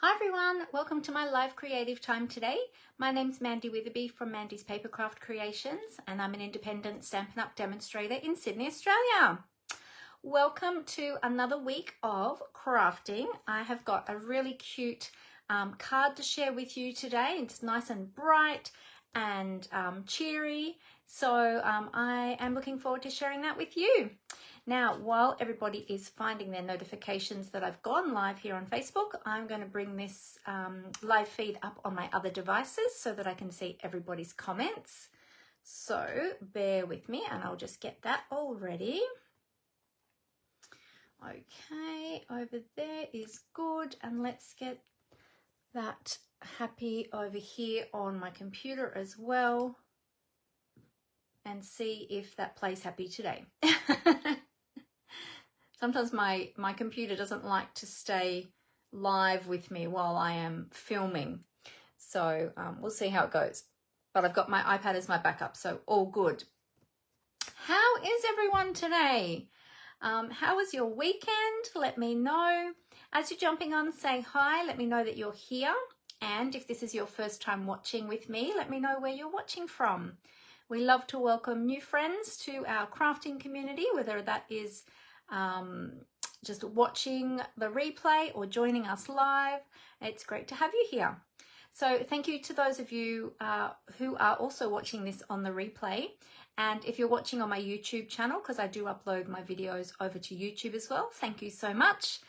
Hi everyone, welcome to my live creative time today. My name's Mandy Witherby from Mandy's Papercraft Creations, and I'm an independent Stampin' Up! Demonstrator in Sydney, Australia. Welcome to another week of crafting. I have got a really cute card to share with you today. It's nice and bright and cheery, so I am looking forward to sharing that with you. Now, while everybody is finding their notifications that I've gone live here on Facebook, I'm going to bring this live feed up on my other devices so that I can see everybody's comments. So bear with me and I'll just get that all ready. Okay, over there is good, and let's get that happy over here on my computer as well and see if that plays happy today. Sometimes my computer doesn't like to stay live with me while I am filming, so we'll see how it goes. But I've got my iPad as my backup, so all good. How is everyone today? How was your weekend? Let me know. As you're jumping on, say hi. Let me know that you're here. And if this is your first time watching with me, let me know where you're watching from. We love to welcome new friends to our crafting community, whether that is just watching the replay or joining us live. It's great to have you here. So thank you to those of you who are also watching this on the replay. And if you're watching on my YouTube channel, because I do upload my videos over to YouTube as well, thank you so much.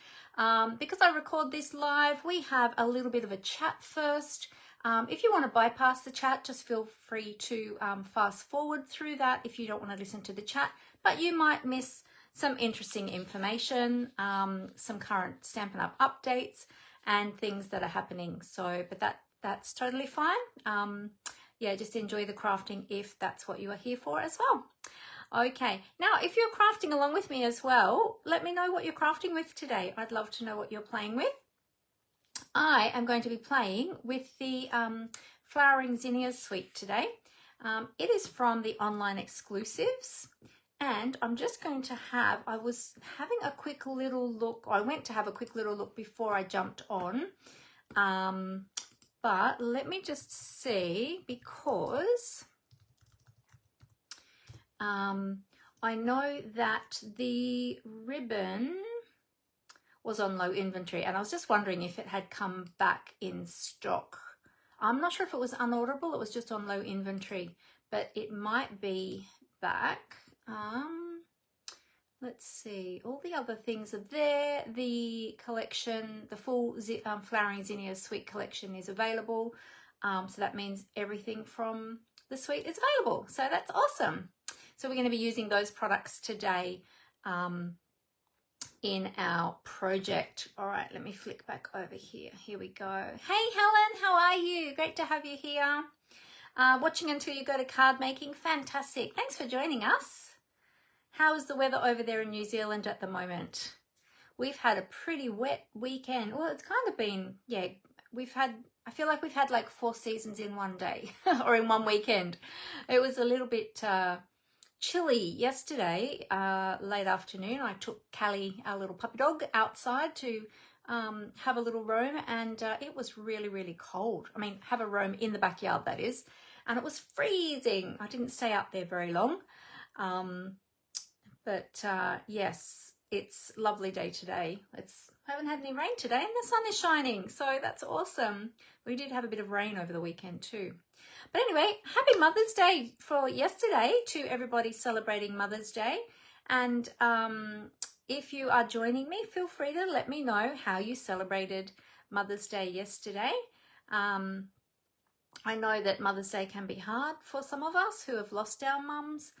Because I record this live, we have a little bit of a chat first. If you want to bypass the chat, just feel free to fast forward through that if you don't want to listen to the chat, but you might miss some interesting information, some current Stampin' Up! Updates and things that are happening. So, but that's totally fine. Yeah, just enjoy the crafting if that's what you are here for as well. Okay, now if you're crafting along with me as well, let me know what you're crafting with today. I'd love to know what you're playing with. I am going to be playing with the Flowering Zinnias Suite today. It is from the online exclusives, and I'm just going to have, I was having a quick little look, I went to have a quick little look before I jumped on, but let me just see, because I know that the ribbon was on low inventory, and I was just wondering if it had come back in stock. I'm not sure if it was unorderable, it was just on low inventory, but it might be back. Let's see, all the other things are there. The collection, the full Flowering Zinnias Suite collection is available. So that means everything from the suite is available. So that's awesome. So we're going to be using those products today in our project. All right, let me flick back over here. Here we go. Hey Helen, how are you? Great to have you here. Watching until you go to card making. Fantastic. Thanks for joining us. How's the weather over there in New Zealand at the moment? We've had a pretty wet weekend. Well, it's kind of been, yeah, I feel like we've had like 4 seasons in one day or in one weekend. It was a little bit chilly yesterday, late afternoon. I took Callie, our little puppy dog, outside to have a little roam, and it was really, really cold. I mean, have a roam in the backyard, that is, and it was freezing. I didn't stay out there very long. But yes, it's a lovely day today. I haven't had any rain today, and the sun is shining, so that's awesome. We did have a bit of rain over the weekend too. But anyway, happy Mother's Day for yesterday to everybody celebrating Mother's Day. And if you are joining me, feel free to let me know how you celebrated Mother's Day yesterday. I know that Mother's Day can be hard for some of us who have lost our mums.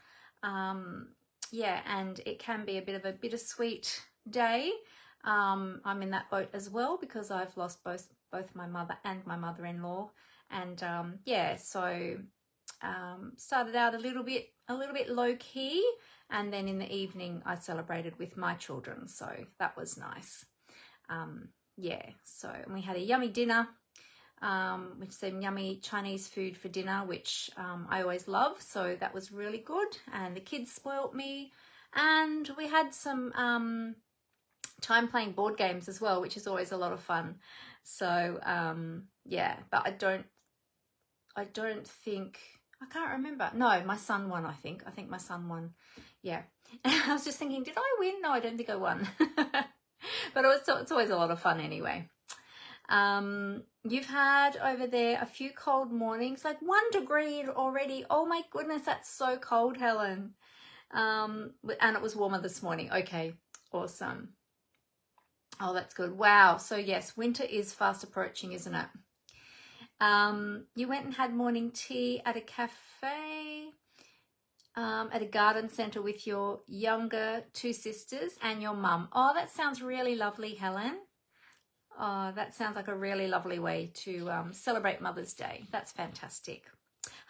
Yeah, and it can be a bit of a bittersweet day. I'm in that boat as well because I've lost both my mother and my mother-in-law, and yeah, so started out a little bit low key, and then in the evening I celebrated with my children, so that was nice. Yeah, so we had a yummy dinner. With some yummy Chinese food for dinner, which I always love, so that was really good, and the kids spoilt me, and we had some time playing board games as well, which is always a lot of fun. So yeah, but I don't think, I can't remember. No, my son won, I think my son won. Yeah. I was just thinking, did I win? No, I don't think I won. But it's always a lot of fun anyway. You've had over there a few cold mornings, like 1 degree already. Oh my goodness, that's so cold, Helen. And it was warmer this morning. Okay, awesome. Oh, that's good. Wow. So yes, winter is fast approaching, isn't it? You went and had morning tea at a cafe, at a garden centre with your younger 2 sisters and your mum. Oh, that sounds really lovely, Helen. Oh, that sounds like a really lovely way to celebrate Mother's Day. That's fantastic.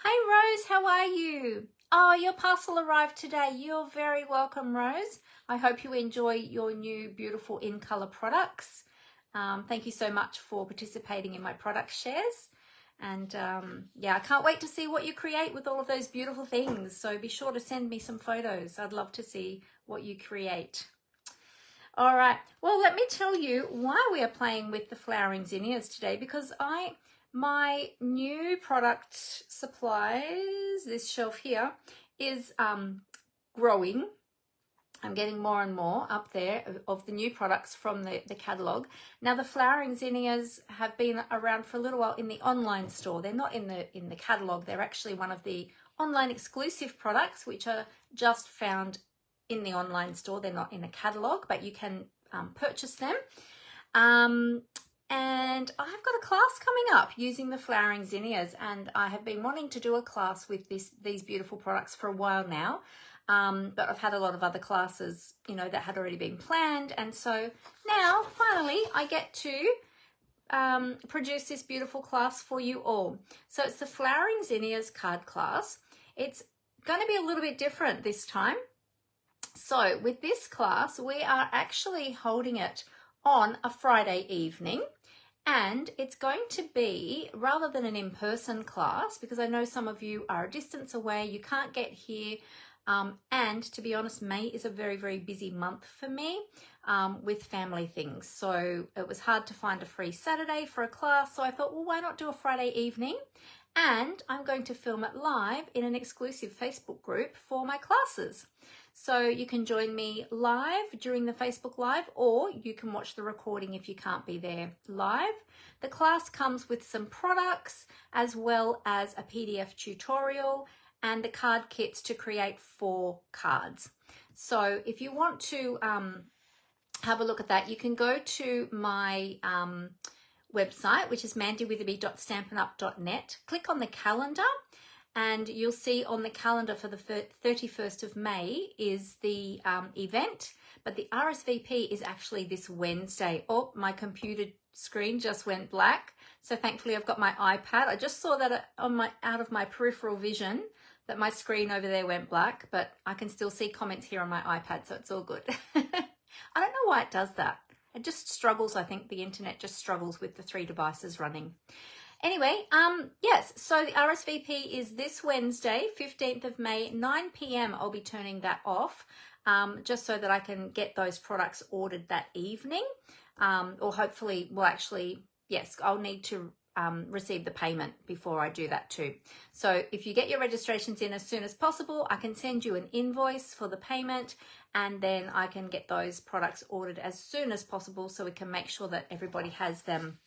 Hey, Rose, how are you? Oh, your parcel arrived today. You're very welcome, Rose. I hope you enjoy your new beautiful in colour products. Thank you so much for participating in my product shares. And yeah, I can't wait to see what you create with all of those beautiful things. So be sure to send me some photos. I'd love to see what you create. All right, well, let me tell you why we are playing with the Flowering Zinnias today, because my new product supplies, this shelf here, is growing. I'm getting more and more up there of the new products from the catalogue. Now, the Flowering Zinnias have been around for a little while in the online store. They're not in the catalogue. They're actually one of the online exclusive products, which are just found in the online store. They're not in a catalogue, but you can purchase them. And I've got a class coming up using the Flowering Zinnias, and I have been wanting to do a class with these beautiful products for a while now. But I've had a lot of other classes, you know, that had already been planned. And so now, finally, I get to produce this beautiful class for you all. So it's the Flowering Zinnias card class. It's going to be a little bit different this time. So with this class, we are actually holding it on a Friday evening, and it's going to be, rather than an in-person class, because I know some of you are a distance away, you can't get here, and to be honest, May is a very, very busy month for me with family things. So it was hard to find a free Saturday for a class, so I thought, well, why not do a Friday evening? And I'm going to film it live in an exclusive Facebook group for my classes. So you can join me live during the Facebook Live, or you can watch the recording if you can't be there live. The class comes with some products as well as a PDF tutorial and the card kits to create 4 cards. So if you want to have a look at that, you can go to my website, which is mandywitherby.stampinup.net. Click on the calendar, and you'll see on the calendar for the 31st of May is the event, but the RSVP is actually this Wednesday. Oh, my computer screen just went black. So thankfully I've got my iPad. I just saw that out of my peripheral vision that my screen over there went black, but I can still see comments here on my iPad, so it's all good. I don't know why it does that. It just struggles. I think the internet just struggles with the 3 devices running. Anyway, yes, so the RSVP is this Wednesday, 15th of May, 9 p.m. I'll be turning that off, just so that I can get those products ordered that evening, or hopefully, well, actually, yes, I'll need to receive the payment before I do that too. So if you get your registrations in as soon as possible, I can send you an invoice for the payment, and then I can get those products ordered as soon as possible so we can make sure that everybody has them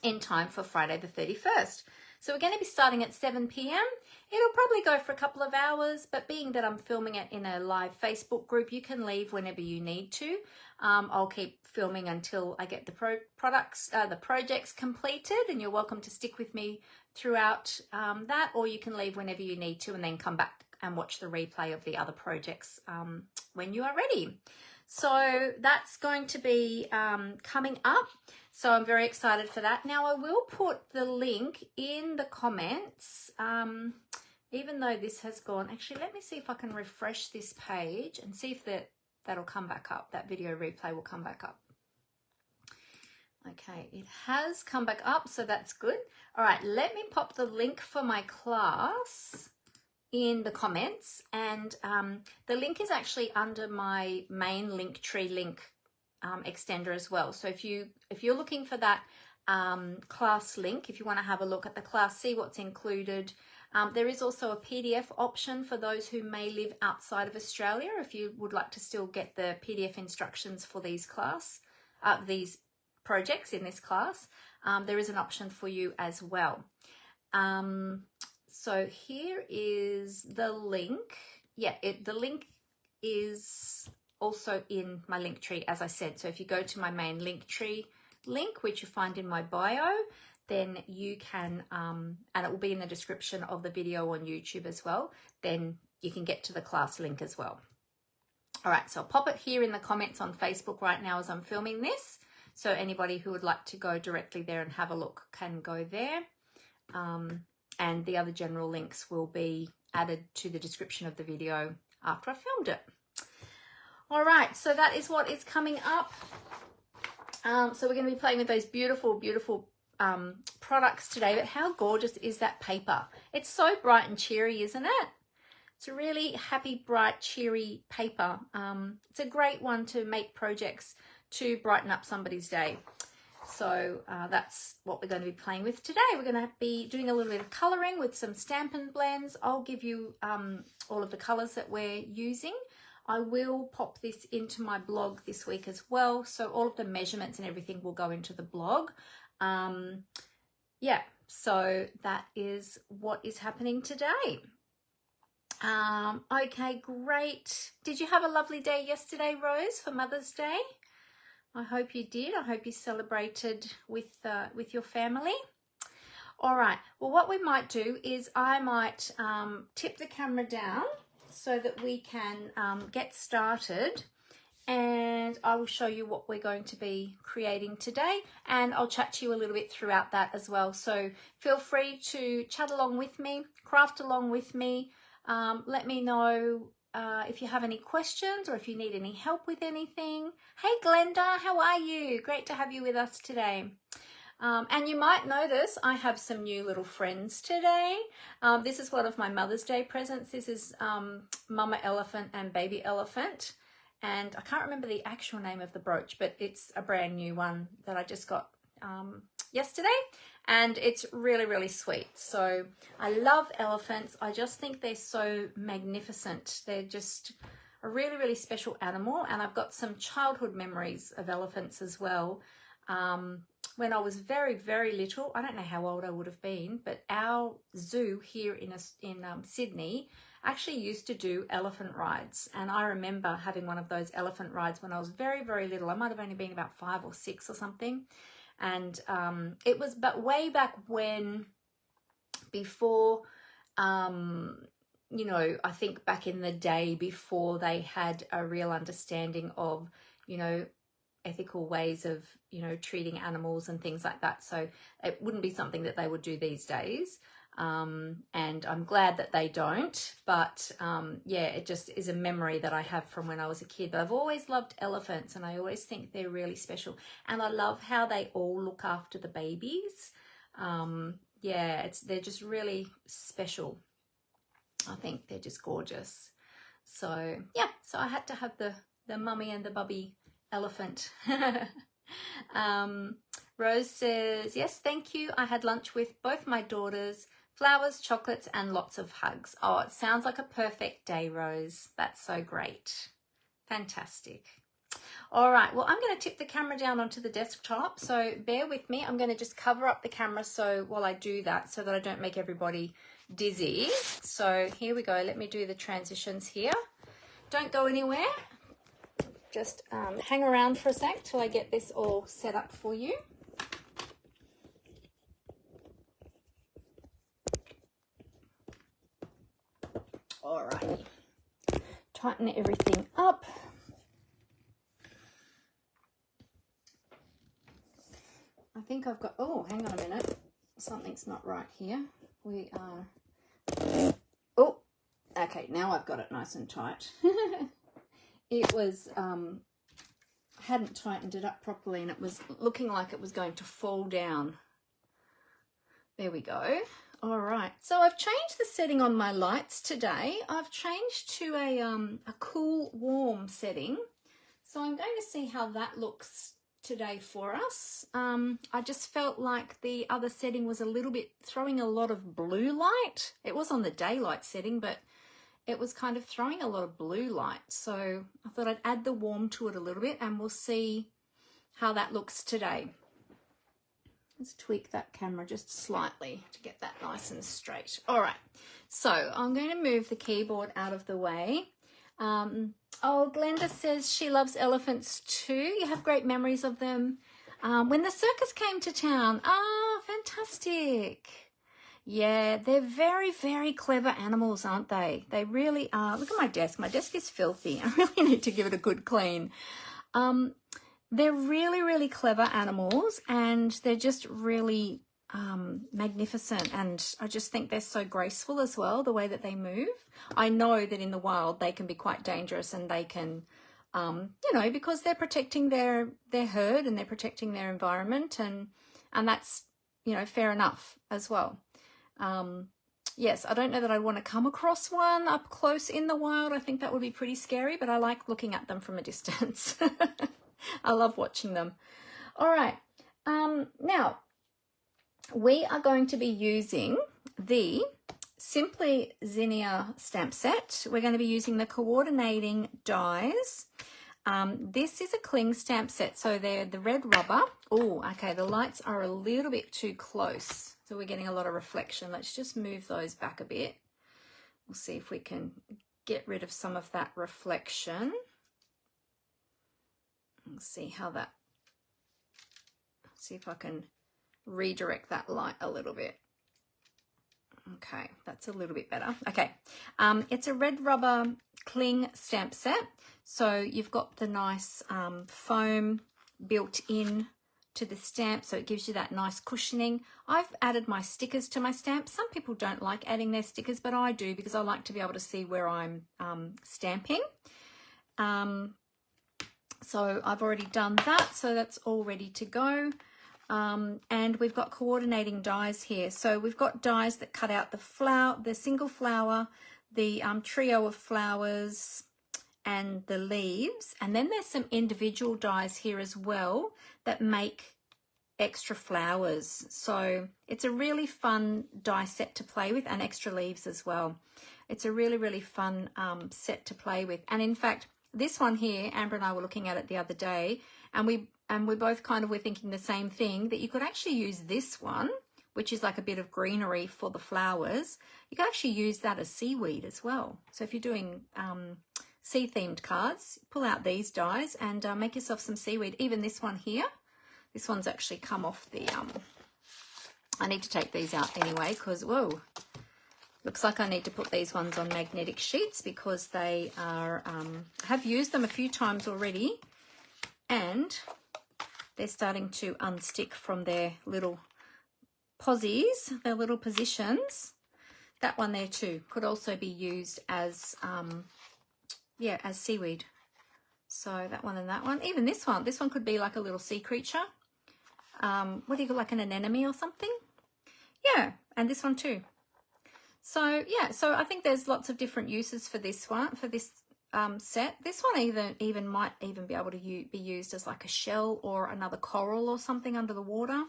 in time for Friday the 31st. So we're going to be starting at 7 p.m. It'll probably go for a couple of hours, but being that I'm filming it in a live Facebook group, you can leave whenever you need to. I'll keep filming until I get the projects completed, and you're welcome to stick with me throughout that, or you can leave whenever you need to and then come back and watch the replay of the other projects when you are ready. So that's going to be coming up. So I'm very excited for that. Now I will put the link in the comments, even though this has gone. Actually, let me see if I can refresh this page and see if that'll come back up. That video replay will come back up. Okay, it has come back up, so that's good. All right, let me pop the link for my class in the comments, and the link is actually under my main Linktree link extender as well. So if you're looking for that class link, if you want to have a look at the class, see what's included. There is also a PDF option for those who may live outside of Australia. If you would like to still get the PDF instructions for these projects in this class, there is an option for you as well. So here is the link. Yeah, the link is also in my link tree, as I said. So if you go to my main link tree link, which you find in my bio, then you can, and it will be in the description of the video on YouTube as well, then you can get to the class link as well. All right, so I'll pop it here in the comments on Facebook right now as I'm filming this. So anybody who would like to go directly there and have a look can go there. And the other general links will be added to the description of the video after I filmed it. All right, so that is what is coming up. So we're going to be playing with those beautiful, beautiful products today. But how gorgeous is that paper? It's so bright and cheery, isn't it? It's a really happy, bright, cheery paper. It's a great one to make projects to brighten up somebody's day. So that's what we're going to be playing with today. We're going to be doing a little bit of colouring with some Stampin blends. I'll give you all of the colours that we're using. I will pop this into my blog this week as well. So all of the measurements and everything will go into the blog. Yeah, so that is what is happening today. Okay, great. Did you have a lovely day yesterday, Rose, for Mother's Day? I hope you did. I hope you celebrated with your family. All right. Well, what we might do is I might tip the camera down so that we can get started, and I will show you what we're going to be creating today, and I'll chat to you a little bit throughout that as well. So feel free to chat along with me, craft along with me. Let me know if you have any questions or if you need any help with anything. Hey Glenda, how are you? Great to have you with us today. And you might notice I have some new little friends today. This is one of my Mother's Day presents. This is Mama Elephant and Baby Elephant. And I can't remember the actual name of the brooch, but it's a brand new one that I just got yesterday. And it's really, really sweet. So I love elephants. I just think they're so magnificent. They're just a really, really special animal. And I've got some childhood memories of elephants as well. When I was very, very little, I don't know how old I would have been, but our zoo here in Sydney actually used to do elephant rides. And I remember having one of those elephant rides when I was very, very little. I might have only been about 5 or 6 or something. And it was but way back when, before, you know, I think back in the day before they had a real understanding of, you know, ethical ways of, you know, treating animals and things like that. So it wouldn't be something that they would do these days. And I'm glad that they don't, but yeah, it just is a memory that I have from when I was a kid. But I've always loved elephants, and I always think they're really special, and I love how they all look after the babies. Yeah, they're just really special. I think they're just gorgeous. So yeah, so I had to have the mummy and the bubby elephant. Rose says, yes, thank you. I had lunch with both my daughters. Flowers, chocolates, and lots of hugs. Oh, it sounds like a perfect day, Rose. That's so great. Fantastic. All right, well, I'm going to tip the camera down onto the desktop, so bear with me. I'm going to just cover up the camera so while I do that, so that I don't make everybody dizzy. So here we go. Let me do the transitions here. Don't go anywhere. Just hang around for a sec till I get this all set up for you. All right, tighten everything up. I think I've got, oh, hang on a minute. Something's not right here. We are, oh, okay, now I've got it nice and tight. It was, hadn't tightened it up properly, and it was looking like it was going to fall down. There we go. All right, so I've changed the setting on my lights today. I've changed to a cool, warm setting. So I'm going to see how that looks today for us. I just felt like the other setting was a little bit throwing a lot of blue light. It was on the daylight setting, but it was kind of throwing a lot of blue light. So I thought I'd add the warm to it a little bit, and we'll see how that looks today. Let's tweak that camera just slightly to get that nice and straight. All right, so I'm going to move the keyboard out of the way. Oh, Glenda says she loves elephants too. You have great memories of them. When the circus came to town. Oh, fantastic. Yeah, they're very, very clever animals, aren't they? They really are. Look at my desk. My desk is filthy. I really need to give it a good clean. They're really, really clever animals, and they're just really magnificent. And I just think they're so graceful as well, the way that they move. I know that in the wild they can be quite dangerous, and they can, you know, because they're protecting their herd and they're protecting their environment, and that's, you know, fair enough as well. Yes, I don't know that I'd want to come across one up close in the wild. I think that would be pretty scary, but I like looking at them from a distance. I love watching them. All right. Now, we are going to be using the Simply Zinnia stamp set. We're going to be using the coordinating dies. This is a cling stamp set, so they're the red rubber. Oh, okay, the lights are a little bit too close, so we're getting a lot of reflection. Let's just move those back a bit. We'll see if we can get rid of some of that reflection. Let's see how that, see if I can redirect that light a little bit. Okay, that's a little bit better. Okay, it's a red rubber cling stamp set. So you've got the nice foam built in to the stamp, so it gives you that nice cushioning. I've added my stickers to my stamps. Some people don't like adding their stickers, but I do, because I like to be able to see where I'm stamping. So I've already done that, so that's all ready to go. And we've got coordinating dies here. So we've got dies that cut out the flower, the single flower, the trio of flowers, and the leaves. And then there's some individual dies here as well that make extra flowers. So it's a really fun die set to play with, and extra leaves as well. It's a really, really fun set to play with. And in fact, this one here, Amber and I were looking at it the other day, and we both kind of were thinking the same thing, that you could actually use this one, which is like a bit of greenery for the flowers. You could actually use that as seaweed as well. So if you're doing sea-themed cards, pull out these dies and make yourself some seaweed. Even this one here, this one's actually come off the, I need to take these out anyway, because, whoa, looks like I need to put these ones on magnetic sheets, because they are, have used them a few times already, and they're starting to unstick from their little posies, their little positions. That one there too could also be used as, yeah, as seaweed. So that one and that one. Even this one could be like a little sea creature. What do you call, like an anemone or something? Yeah, and this one too. So yeah, so I think there's lots of different uses for this one, for this set. This one even might even be able to be used as like a shell or another coral or something under the water.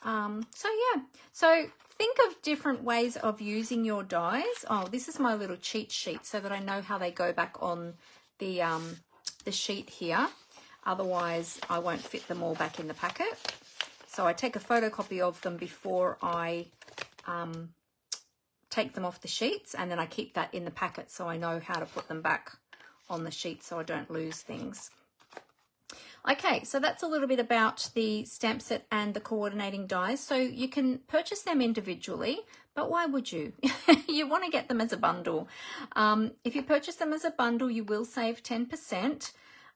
So yeah, so think of different ways of using your dies. Oh, this is my little cheat sheet so that I know how they go back on the sheet here. Otherwise I won't fit them all back in the packet. So I take a photocopy of them before I take them off the sheets, and then I keep that in the packet so I know how to put them back on the sheet so I don't lose things. Okay, so that's a little bit about the stamp set and the coordinating dies. So you can purchase them individually, but why would you? You want to get them as a bundle. If you purchase them as a bundle, you will save 10%,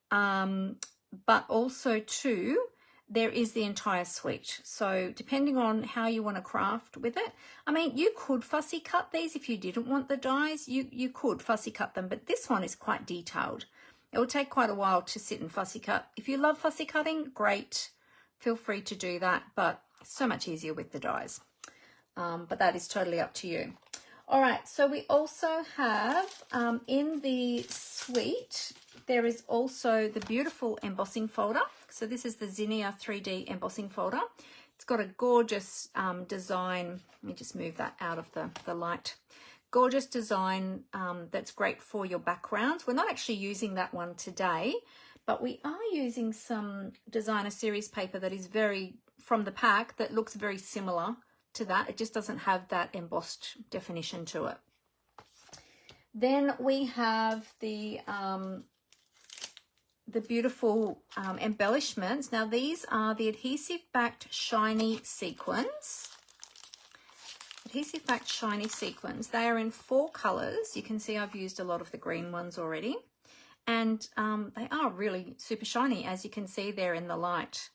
but also too, there is the entire suite. So depending on how you want to craft with it, I mean, you could fussy cut these if you didn't want the dies. You could fussy cut them, but this one is quite detailed. It will take quite a while to sit and fussy cut. If you love fussy cutting, great. Feel free to do that, but it's so much easier with the dies. But that is totally up to you. All right, so we also have in the suite, There is also the beautiful embossing folder. So this is the Zinnia 3D embossing folder. It's got a gorgeous design. Let me just move that out of the light. Gorgeous design that's great for your backgrounds. We're not actually using that one today, but we are using some designer series paper that is very, from the pack, that looks very similar to that. It just doesn't have that embossed definition to it. Then we have the beautiful embellishments. Now these are the adhesive backed shiny sequins. Adhesive backed shiny sequins. They are in 4 colors. You can see I've used a lot of the green ones already. And they are really super shiny, as you can see there in the light.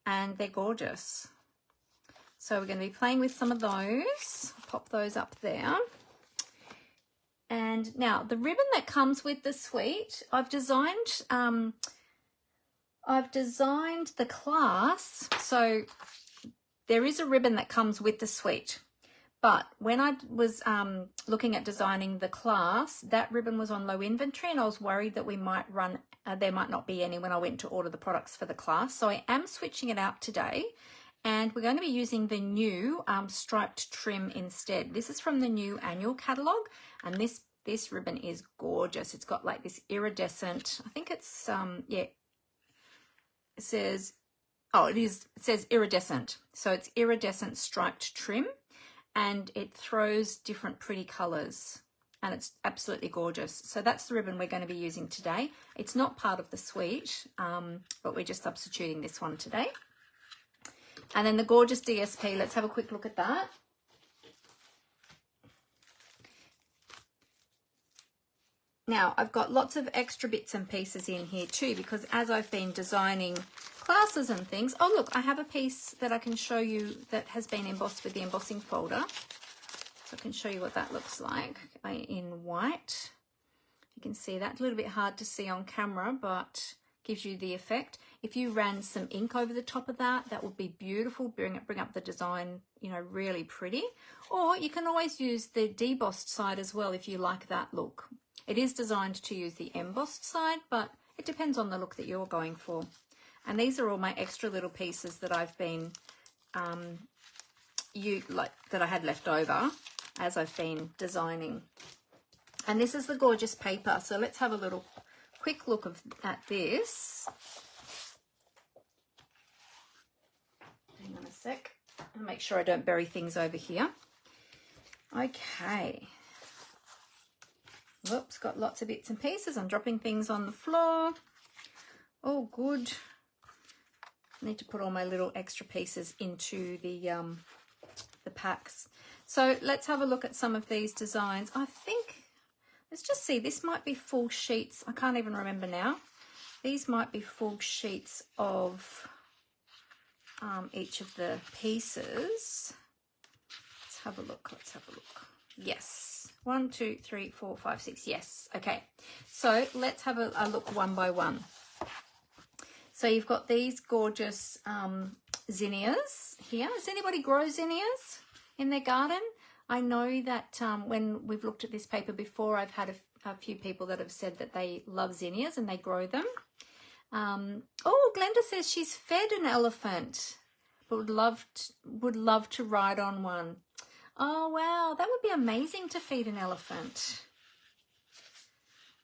And they're gorgeous. So we're going to be playing with some of those. Pop those up there. And now the ribbon that comes with the suite, I've designed the class. So there is a ribbon that comes with the suite. But when I was looking at designing the class, that ribbon was on low inventory, and I was worried that we might run, there might not be any when I went to order the products for the class. So I am switching it out today, and we're going to be using the new striped trim instead. This is from the new annual catalogue, and this ribbon is gorgeous. It's got like this iridescent, I think it's, yeah, it says, oh, it says iridescent. So it's iridescent striped trim. And it throws different pretty colors, and it's absolutely gorgeous. So that's the ribbon we're going to be using today. It's not part of the suite, but we're just substituting this one today. And then the gorgeous DSP, let's have a quick look at that. Now, I've got lots of extra bits and pieces in here too, because as I've been designing classes and things, oh look, I have a piece that I can show you that has been embossed with the embossing folder. So I can show you what that looks like in white. You can see that, a little bit hard to see on camera, but gives you the effect. If you ran some ink over the top of that, that would be beautiful. Bring up the design, you know, really pretty. Or you can always use the debossed side as well if you like that look. It is designed to use the embossed side, but it depends on the look that you're going for. And these are all my extra little pieces that I've been, that I had left over as I've been designing. And this is the gorgeous paper. So let's have a little quick look at this. Hang on a sec. I'll make sure I don't bury things over here. Okay. Whoops, got lots of bits and pieces. I'm dropping things on the floor. Oh, good. I need to put all my little extra pieces into the packs. So let's have a look at some of these designs. I think, let's just see, this might be full sheets. I can't even remember now. These might be full sheets of each of the pieces. Let's have a look. Let's have a look. Yes. 1, 2, 3, 4, 5, 6. Yes. Okay. So let's have a look one by one. So you've got these gorgeous zinnias here. Does anybody grow zinnias in their garden? I know that when we've looked at this paper before, I've had a few people that have said that they love zinnias and they grow them. Oh, Glenda says she's fed an elephant, but would love to ride on one. Oh, wow, that would be amazing to feed an elephant.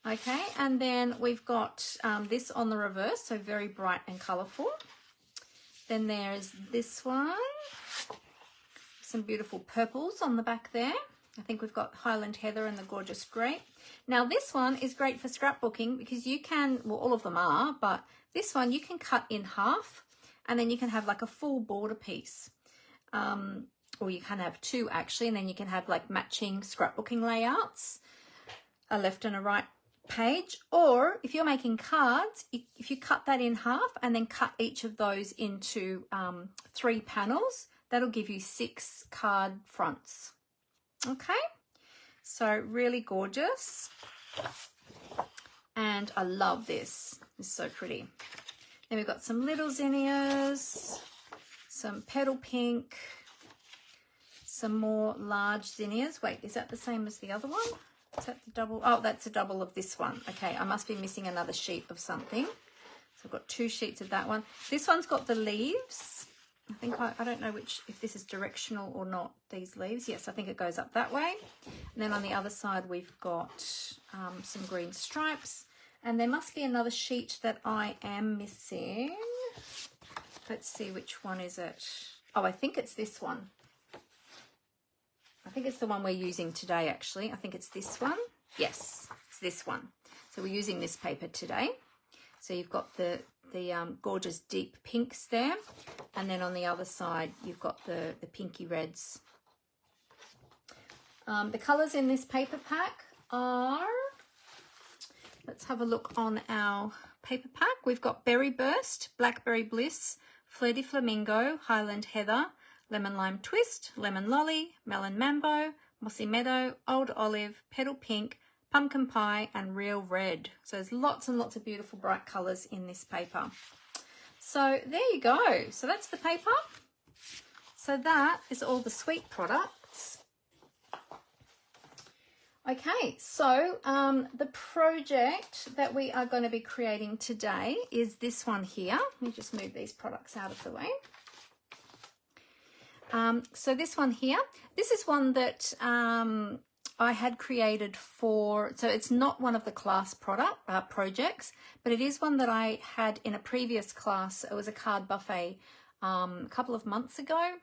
Okay, and then we've got this on the reverse, so very bright and colourful. Then there's this one. Some beautiful purples on the back there. I think we've got Highland Heather and the gorgeous grape. Now, this one is great for scrapbooking because you can, well, all of them are, but this one you can cut in half and then you can have like a full border piece. Or you can have 2 actually, and then you can have like matching scrapbooking layouts, a left and a right page. Or if you're making cards, if you cut that in half and then cut each of those into 3 panels, that'll give you 6 card fronts. Okay, so really gorgeous. And I love this. It's so pretty. Then we've got some little zinnias, some petal pink, some more large zinnias. Wait, is that the same as the other one? Is that the double? Oh, that's a double of this one. Okay, I must be missing another sheet of something. So I've got 2 sheets of that one. This one's got the leaves. I think I don't know if this is directional or not, these leaves. Yes, I think it goes up that way. And then on the other side, we've got some green stripes. And there must be another sheet that I am missing. Let's see, which one is it? Oh, I think it's this one. I think it's the one we're using today, actually. I think it's this one. Yes, it's this one. So we're using this paper today. So you've got the gorgeous deep pinks there. And then on the other side, you've got the pinky reds. The colours in this paper pack are, let's have a look on our paper pack. We've got Berry Burst, Blackberry Bliss, Fleur de Flamingo, Highland Heather, Lemon Lime Twist, Lemon Lolly, Melon Mambo, Mossy Meadow, Old Olive, Petal Pink, Pumpkin Pie, and Real Red. So there's lots and lots of beautiful bright colours in this paper. So there you go. So that's the paper. So that is all the sweet products. Okay, so the project that we are going to be creating today is this one here. Let me just move these products out of the way. So this one here, this is one that I had created for, so it's not one of the class projects, but it is one that I had in a previous class. It was a card buffet a couple of months ago,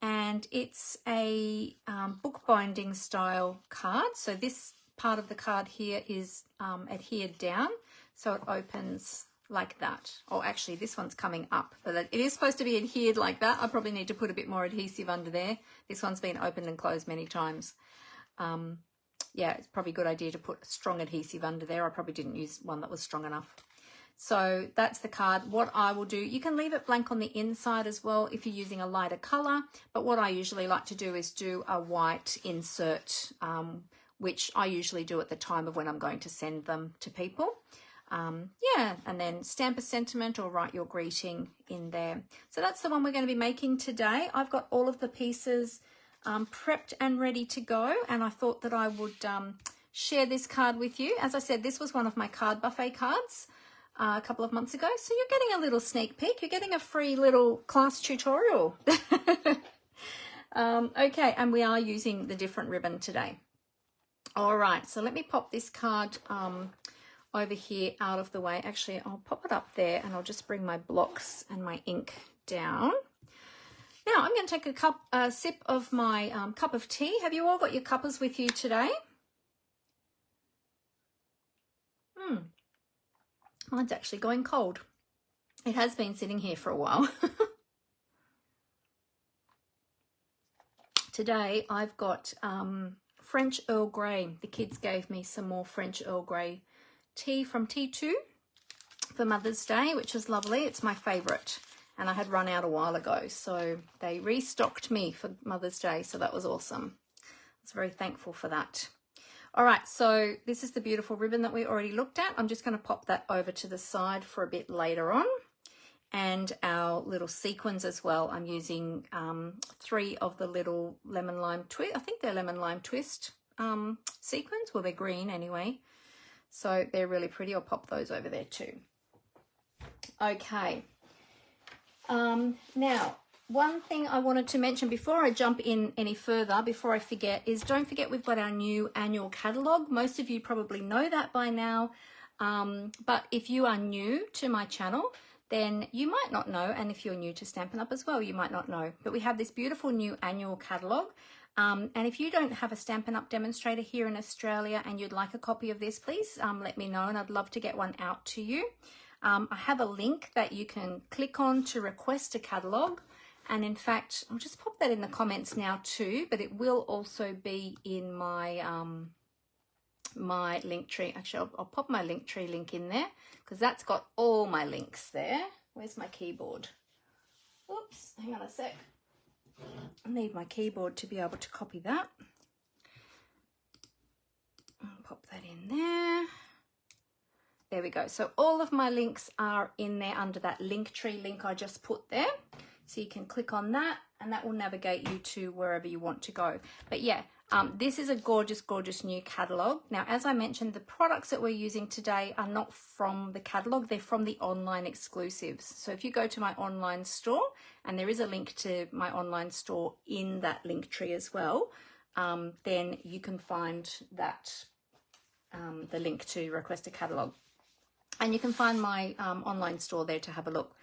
and it's a bookbinding style card. So this part of the card here is adhered down, so it opens like that. Or actually this one's coming up, but it is supposed to be adhered like that. I probably need to put a bit more adhesive under there. This one's been opened and closed many times. Yeah, it's probably a good idea to put strong adhesive under there. I probably didn't use one that was strong enough. So that's the card. What I will do, you can leave it blank on the inside as well if you're using a lighter color, but what I usually like to do is do a white insert, which I usually do at the time of when I'm going to send them to people. Yeah, and then stamp a sentiment or write your greeting in there. So that's the one we're going to be making today. I've got all of the pieces prepped and ready to go, and I thought that I would share this card with you. As I said, this was one of my card buffet cards a couple of months ago, so you're getting a little sneak peek. You're getting a free little class tutorial. Okay, and we are using the different ribbon today. All right, so let me pop this card over here out of the way. Actually, I'll pop it up there and I'll just bring my blocks and my ink down. Now I'm going to take a sip of my cup of tea. Have you all got your cuppers with you today? Mine's actually going cold. It has been sitting here for a while. Today I've got French Earl Grey. The kids gave me some more French Earl Grey tea from T2 for Mother's Day, which was lovely. It's my favourite, and I had run out a while ago, so they restocked me for Mother's Day, so that was awesome. I was very thankful for that. All right, so this is the beautiful ribbon that we already looked at. I'm just going to pop that over to the side for a bit later on. And our little sequins as well. I'm using 3 of the little lemon lime twist. I think they're lemon lime twist sequins. Well, they're green anyway. So they're really pretty. I'll pop those over there too. Okay. Now, one thing I wanted to mention before I jump in any further, before I forget, is don't forget we've got our new annual catalogue. Most of you probably know that by now. But if you are new to my channel, then you might not know. And if you're new to Stampin' Up as well, you might not know. But we have this beautiful new annual catalogue. And if you don't have a Stampin' Up demonstrator here in Australia and you'd like a copy of this, please let me know, and I'd love to get one out to you. I have a link that you can click on to request a catalogue. And in fact, I'll just pop that in the comments now too, but it will also be in my my link tree. Actually, I'll pop my link tree link in there because that's got all my links there. Where's my keyboard? Oops, hang on a sec. I need my keyboard to be able to copy that. I'll pop that in there. There we go. So all of my links are in there under that link tree link I just put there. So you can click on that and that will navigate you to wherever you want to go. But yeah, This is a gorgeous, gorgeous new catalogue. Now, as I mentioned, the products that we're using today are not from the catalogue. They're from the online exclusives. So if you go to my online store, and there is a link to my online store in that link tree as well, then you can find that, the link to request a catalogue. And you can find my online store there to have a look.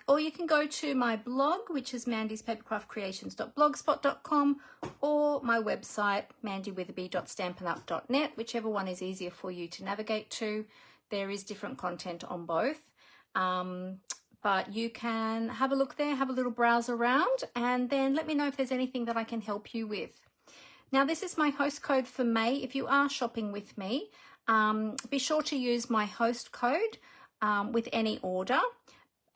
Or you can go to my blog, which is mandyspapercraftcreations.blogspot.com, or my website, mandywitherby.stampinup.net, whichever one is easier for you to navigate to. There is different content on both. But you can have a look there, have a little browse around, and then let me know if there's anything that I can help you with. Now, this is my host code for May. If you are shopping with me, be sure to use my host code with any order.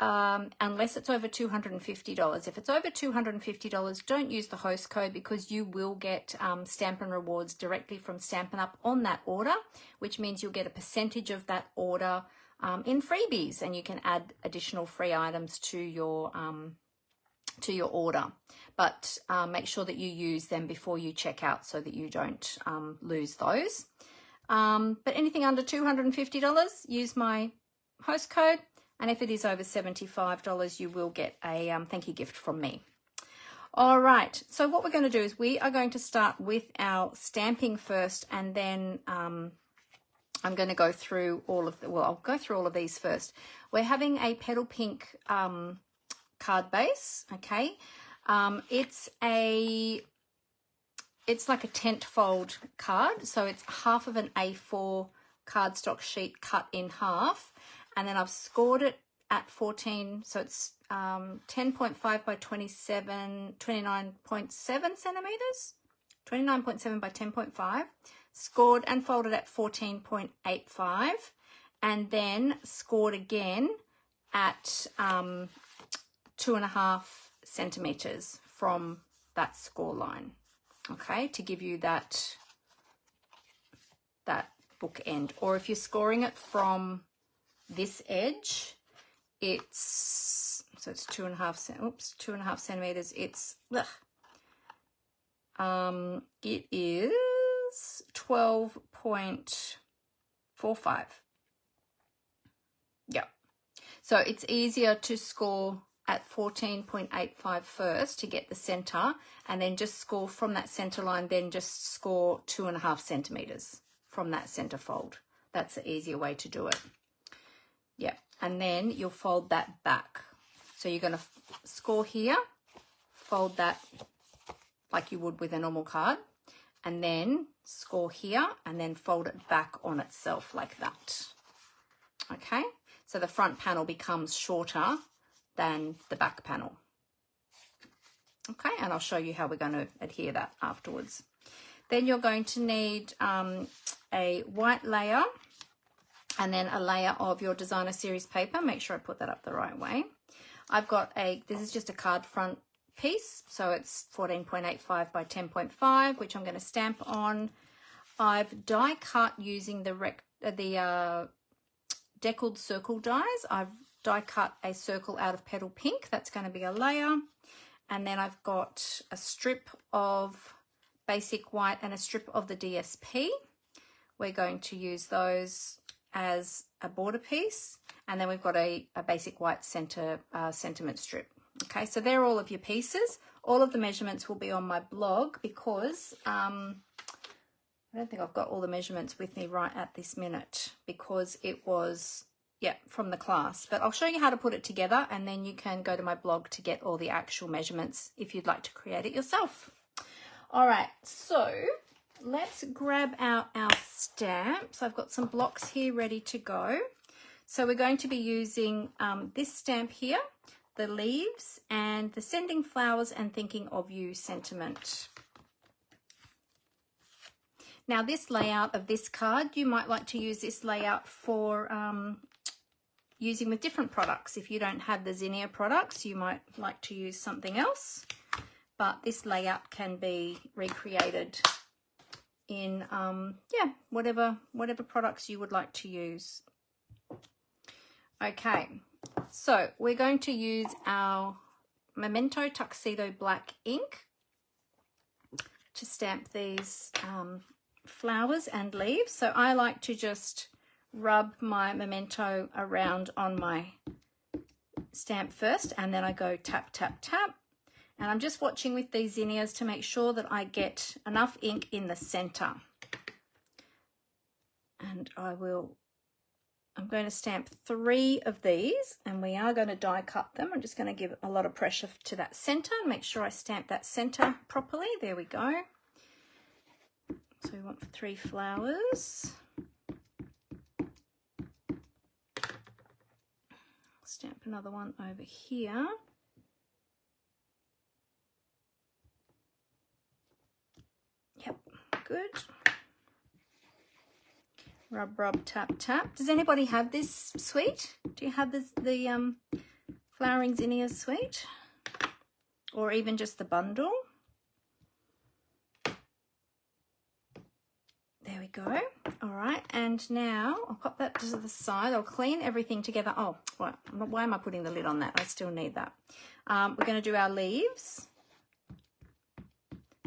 Unless it's over $250. If it's over $250, don't use the host code, because you will get Stampin' rewards directly from Stampin' Up on that order, which means you'll get a percentage of that order in freebies, and you can add additional free items to your order. But make sure that you use them before you check out so that you don't lose those. But anything under $250, use my host code. And if it is over $75, you will get a thank you gift from me. All right, so what we're going to do is we are going to start with our stamping first, and then I'm going to go through all of the, well, I'll go through all of these first. We're having a petal pink card base, okay? It's like a tent fold card, so it's half of an A4 cardstock sheet cut in half. And then I've scored it at 14, so it's 10.5 by 27, 29.7 centimeters, 29.7 by 10.5, scored and folded at 14.85, and then scored again at 2.5 centimeters from that score line, okay, to give you that bookend. Or if you're scoring it from this edge, it's 2.5 centimeters. It is 12.45. Yeah, so it's easier to score at 14.85 first to get the center, and then just score from that center line, then just score 2.5 centimeters from that center fold. That's the easier way to do it. Yeah, and then you'll fold that back. So you're going to score here, fold that like you would with a normal card, and then score here, and then fold it back on itself like that. Okay, so the front panel becomes shorter than the back panel. Okay, and I'll show you how we're going to adhere that afterwards. Then you're going to need a white layer, and then a layer of your designer series paper. Make sure I put that up the right way. I've got this is just a card front piece, so it's 14.85 by 10.5, which I'm going to stamp on. I've die cut using the deckled circle dies. I've die cut a circle out of petal pink. That's going to be a layer. And then I've got a strip of basic white and a strip of the DSP. We're going to use those as a border piece, and then we've got a basic white sentiment strip. Okay, so they're all of your pieces. All of the measurements will be on my blog, because I don't think I've got all the measurements with me right at this minute, because it was, yeah, from the class. But I'll show you how to put it together, and then you can go to my blog to get all the actual measurements if you'd like to create it yourself. All right, so let's grab out our stamps. I've got some blocks here ready to go. So we're going to be using this stamp here, the leaves, and the sending flowers and thinking of you sentiment. Now, this layout of this card, you might like to use this layout for using with different products. If you don't have the Zinnia products, you might like to use something else, but this layout can be recreated in yeah, whatever products you would like to use. Okay, so we're going to use our Memento Tuxedo Black ink, to stamp these flowers and leaves. So I like to just rub my memento around on my stamp first, and then I go tap, tap, tap. And I'm just watching with these zinnias to make sure that I get enough ink in the center. And I'm going to stamp 3 of these, and we are going to die cut them. I'm just going to give a lot of pressure to that center and make sure I stamp that center properly. There we go. So we want 3 flowers. Stamp another one over here. Yep, good. Rub, rub, tap, tap. Does anybody have this suite? Do you have the Flowering Zinnias Suite? Or even just the bundle? There we go. All right, and now I'll pop that to the side. I'll clean everything together. Oh, why am I putting the lid on that? I still need that. We're going to do our leaves.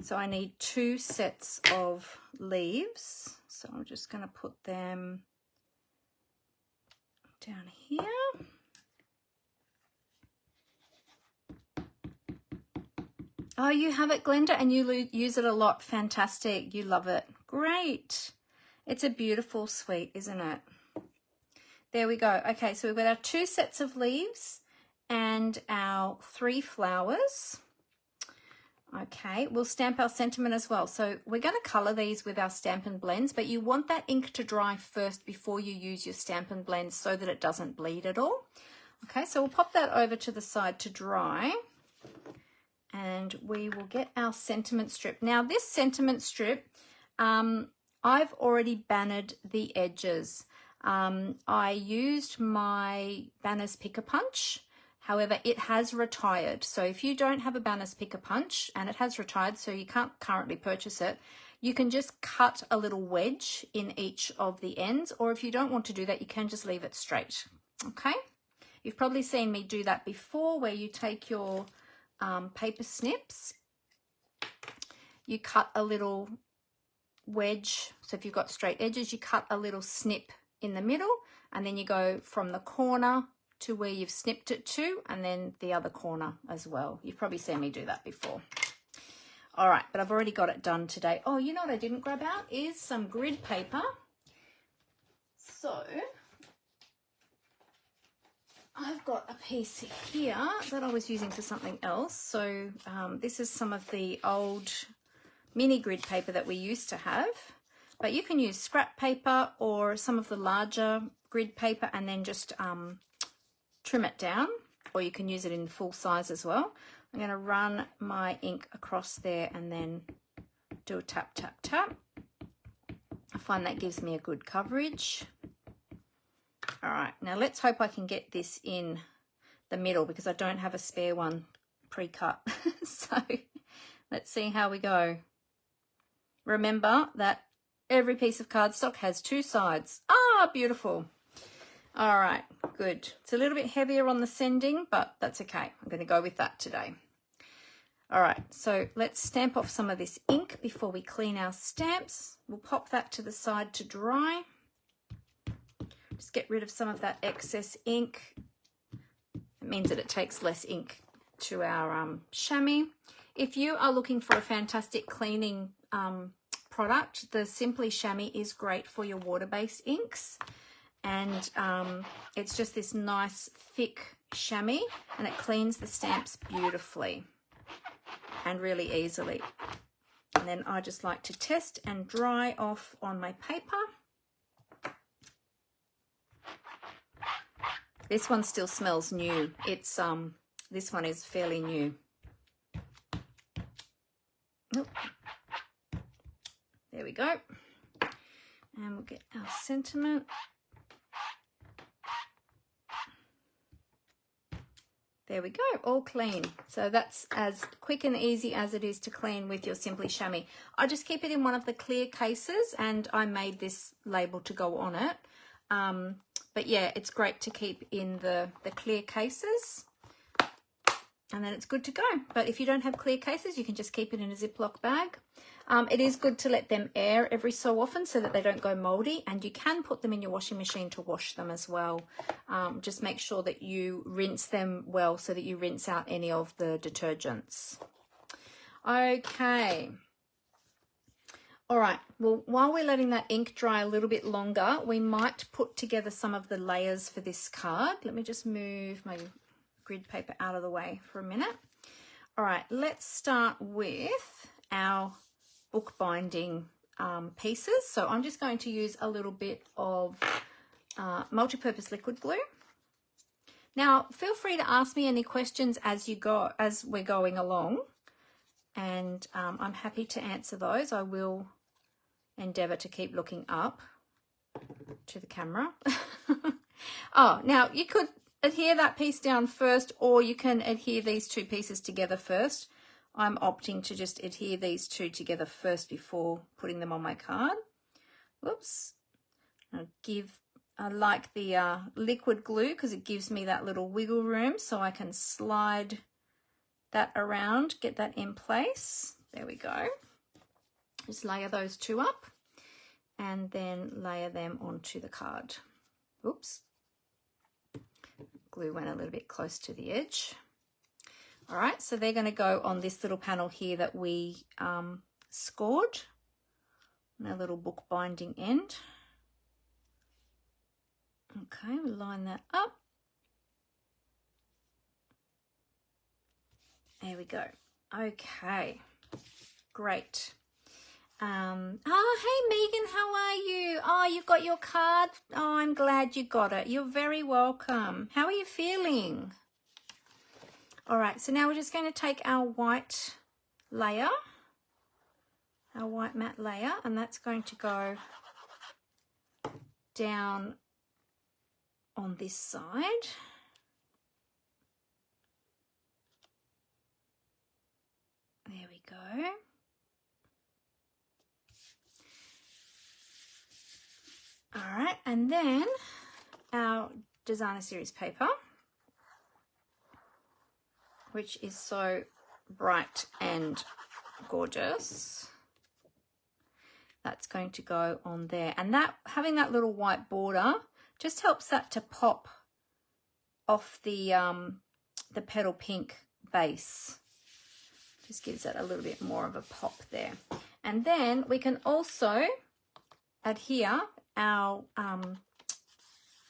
So I need 2 sets of leaves. So I'm just going to put them down here. Oh, you have it, Glenda, and you use it a lot. Fantastic. You love it. Great. It's a beautiful suite, isn't it? There we go. Okay, so we've got our 2 sets of leaves and our 3 flowers. Okay, we'll stamp our sentiment as well. So we're going to colour these with our Stampin' blends, but you want that ink to dry first before you use your Stampin' blends so that it doesn't bleed at all. Okay, so we'll pop that over to the side to dry, and we will get our sentiment strip. Now this sentiment strip, I've already bannered the edges. I used my Banners Pick-a-Punch. However, it has retired. So if you don't have a Banners Pick-a-Punch and it has retired, so you can't currently purchase it, you can just cut a little wedge in each of the ends, or if you don't want to do that, you can just leave it straight. Okay? You've probably seen me do that before, where you take your paper snips, you cut a little wedge. So if you've got straight edges, you cut a little snip in the middle, and then you go from the corner to where you've snipped it to, and then the other corner as well. You've probably seen me do that before. All right, but I've already got it done today. Oh, you know what I didn't grab out is some grid paper. So I've got a piece here that I was using for something else. So this is some of the old mini grid paper that we used to have, but you can use scrap paper or some of the larger grid paper and then just trim it down, or you can use it in full size as well. I'm going to run my ink across there and then do a tap, tap, tap. I find that gives me a good coverage. All right, now let's hope I can get this in the middle because I don't have a spare one pre-cut. So let's see how we go. Remember that every piece of cardstock has 2 sides. Ah, beautiful. All right, good. It's a little bit heavier on the sending, but that's okay. I'm going to go with that today. All right, so let's stamp off some of this ink before we clean our stamps. We'll pop that to the side to dry. Just get rid of some of that excess ink. It means that it takes less ink to our chamois. If you are looking for a fantastic cleaning product, the Simply Chamois is great for your water-based inks. And it's just this nice thick chamois, and it cleans the stamps beautifully and really easily. And then I just like to test and dry off on my paper. This one still smells new. It's this one is fairly new. Nope. There we go. And we'll get our sentiment. There we go, all clean. So that's as quick and easy as it is to clean with your Simply Chamois. I just keep it in one of the clear cases, and I made this label to go on it. But yeah, it's great to keep in the clear cases. and then it's good to go. But if you don't have clear cases, you can just keep it in a Ziploc bag. It is good to let them air every so often so that they don't go moldy, and you can put them in your washing machine to wash them as well. Just make sure that you rinse them well so that you rinse out any of the detergents. Okay. All right, well, while we're letting that ink dry a little bit longer, we might put together some of the layers for this card. Let me just move my grid paper out of the way for a minute. All right, let's start with our bookbinding pieces. So I'm just going to use a little bit of multi-purpose liquid glue. Now, feel free to ask me any questions as we're going along, and I'm happy to answer those. I will endeavour to keep looking up to the camera. Oh, now you could adhere that piece down first, or you can adhere these two pieces together first. I'm opting to just adhere these two together first before putting them on my card. Whoops. I like the liquid glue because it gives me that little wiggle room so I can slide that around, get that in place. There we go. Just layer those two up and then layer them onto the card. Oops. Glue went a little bit close to the edge. All right, so they're going to go on this little panel here that we scored on our little book binding end. Okay, we'll line that up. There we go. Okay, great. Oh, hey Megan, how are you? Oh, you've got your card. Oh, I'm glad you got it. You're very welcome. How are you feeling? All right, so now we're just going to take our white layer, our white matte layer, and that's going to go down on this side. There we go. All right, and then our designer series paper, which is so bright and gorgeous. That's going to go on there. And that, having that little white border just helps that to pop off the petal pink base. Just gives it a little bit more of a pop there. And then we can also adhere our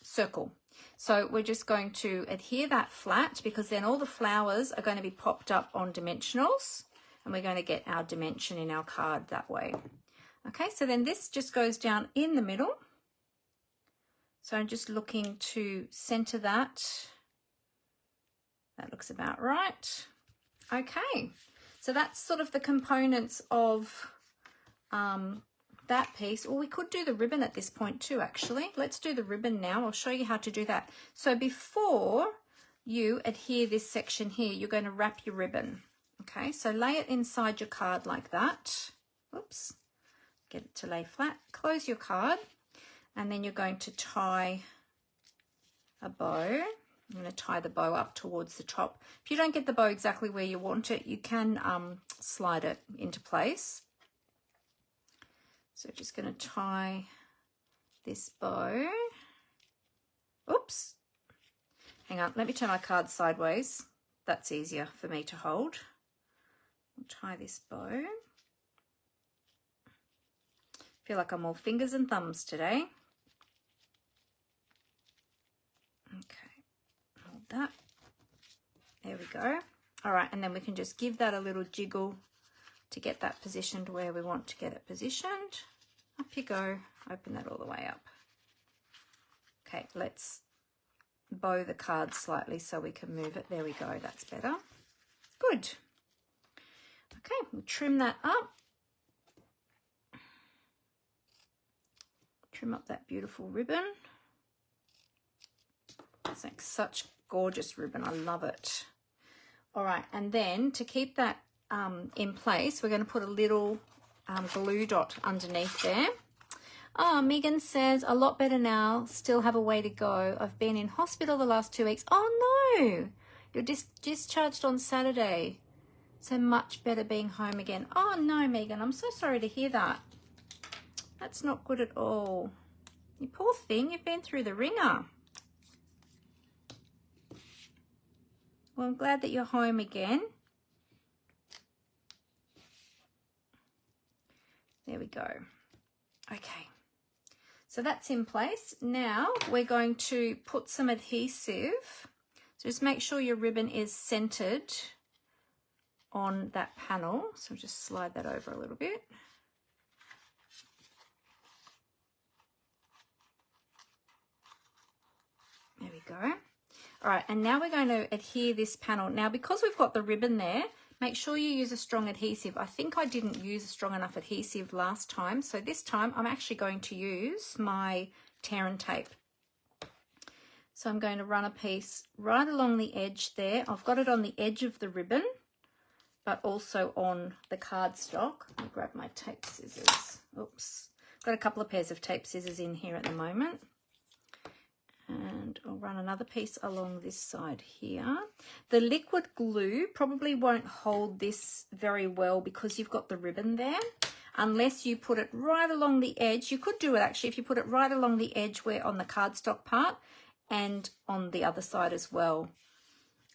circle. So we're just going to adhere that flat because then all the flowers are going to be popped up on dimensionals and we're going to get our dimension in our card that way. Okay, so then this just goes down in the middle. So I'm just looking to center that. That looks about right. Okay, so that's sort of the components of that piece. Or we could do the ribbon at this point too, actually. Let's do the ribbon now. I'll show you how to do that. So before you adhere this section here, you're going to wrap your ribbon. Okay, so lay it inside your card like that. Oops, get it to lay flat. Close your card, and then you're going to tie a bow. I'm going to tie the bow up towards the top. If you don't get the bow exactly where you want it, you can slide it into place. So just going to tie this bow. Oops. Hang on, let me turn my card sideways. That's easier for me to hold. I'll tie this bow. Feel like I'm all fingers and thumbs today. Okay, hold that. There we go. All right, and then we can just give that a little jiggle to get that positioned where we want to get it positioned. Up you go, open that all the way up. Okay, let's bow the card slightly so we can move it. There we go, that's better. Good. Okay, we'll trim that up. Trim up that beautiful ribbon. It's like such gorgeous ribbon, I love it. All right, and then to keep that in place, we're going to put a little glue dot underneath there. Oh, Megan says, a lot better now, still have a way to go. I've been in hospital the last 2 weeks. Oh no, You're discharged on Saturday. So much better being home again. Oh no, Megan, I'm so sorry to hear that. That's not good at all. You poor thing, you've been through the ringer. Well, I'm glad that you're home again. There we go. Okay, so that's in place. Now we're going to put some adhesive. So just make sure your ribbon is centered on that panel. So just slide that over a little bit. There we go. All right, and now we're going to adhere this panel. Now, because we've got the ribbon there, make sure you use a strong adhesive. I think I didn't use a strong enough adhesive last time, so this time I'm actually going to use my tear and tape. So I'm going to run a piece right along the edge there. I've got it on the edge of the ribbon, but also on the cardstock. Let me grab my tape scissors. Oops. Got a couple of pairs of tape scissors in here at the moment. And I'll run another piece along this side here. The liquid glue probably won't hold this very well because you've got the ribbon there, unless you put it right along the edge. You could do it actually if you put it right along the edge where on the cardstock part and on the other side as well.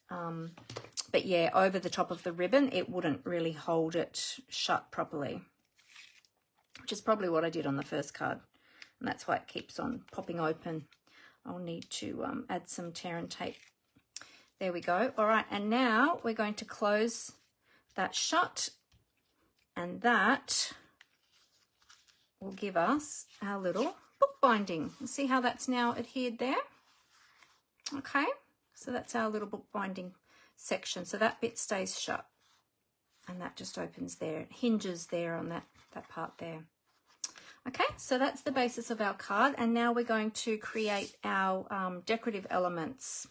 But yeah, over the top of the ribbon, it wouldn't really hold it shut properly, which is probably what I did on the first card. And that's why it keeps on popping open. I'll need to add some tear and tape. There we go. All right, and now we're going to close that shut, and that will give us our little bookbinding. See how that's now adhered there? Okay, so that's our little bookbinding section. So that bit stays shut, and that just opens there. It hinges there on that part there. Okay, so that's the basis of our card, and now we're going to create our decorative elements.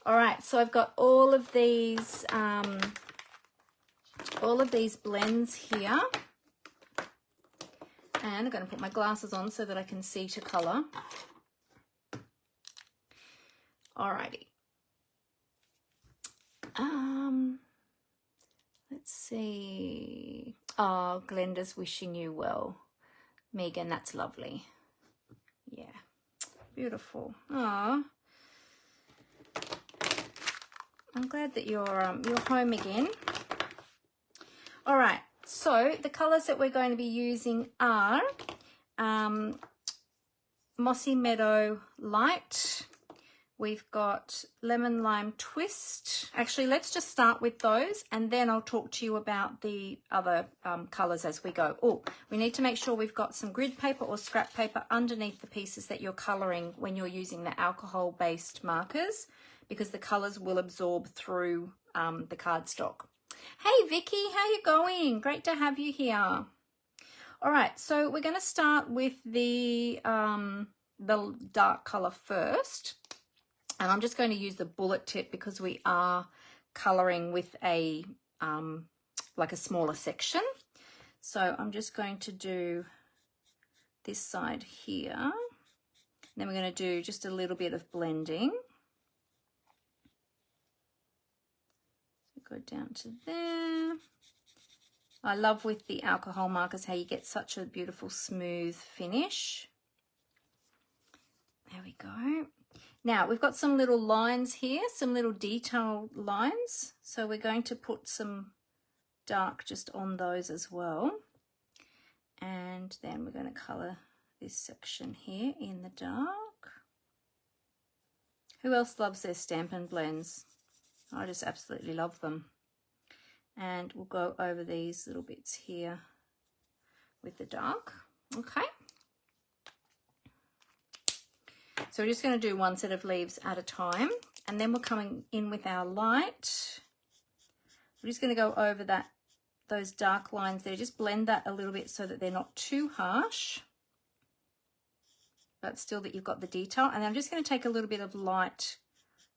All right, so I've got all of these blends here, and I'm going to put my glasses on so that I can see to colour. All righty. Let's see. Oh, Glenda's wishing you well. Megan, that's lovely. Yeah, beautiful. Oh, I'm glad that you're home again. All right, so the colours that we're going to be using are Mossy Meadow Light. We've got Lemon Lime Twist. Actually, let's just start with those, and then I'll talk to you about the other colours as we go. Oh, we need to make sure we've got some grid paper or scrap paper underneath the pieces that you're colouring when you're using the alcohol-based markers, because the colours will absorb through the cardstock. Hey, Vicky, how you going? Great to have you here. All right, so we're going to start with the dark colour first. And I'm just going to use the bullet tip because we are colouring with a like a smaller section. So I'm just going to do this side here. Then we're going to do just a little bit of blending. So go down to there. I love with the alcohol markers how you get such a beautiful smooth finish. There we go. Now, we've got some little lines here, some little detail lines. So we're going to put some dark just on those as well. And then we're going to colour this section here in the dark. Who else loves their Stampin' blends? I just absolutely love them. And we'll go over these little bits here with the dark. Okay. So we're just going to do one set of leaves at a time, and then we're coming in with our light. We're just going to go over those dark lines there. Just blend that a little bit so that they're not too harsh, but still that you've got the detail. And I'm just going to take a little bit of light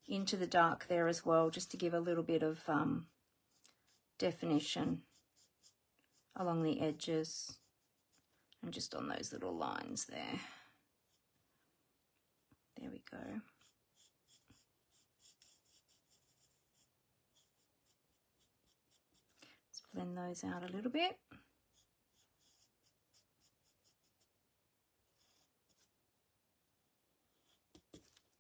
into the dark there as well, just to give a little bit of definition along the edges and just on those little lines there. There we go. blend those out a little bit.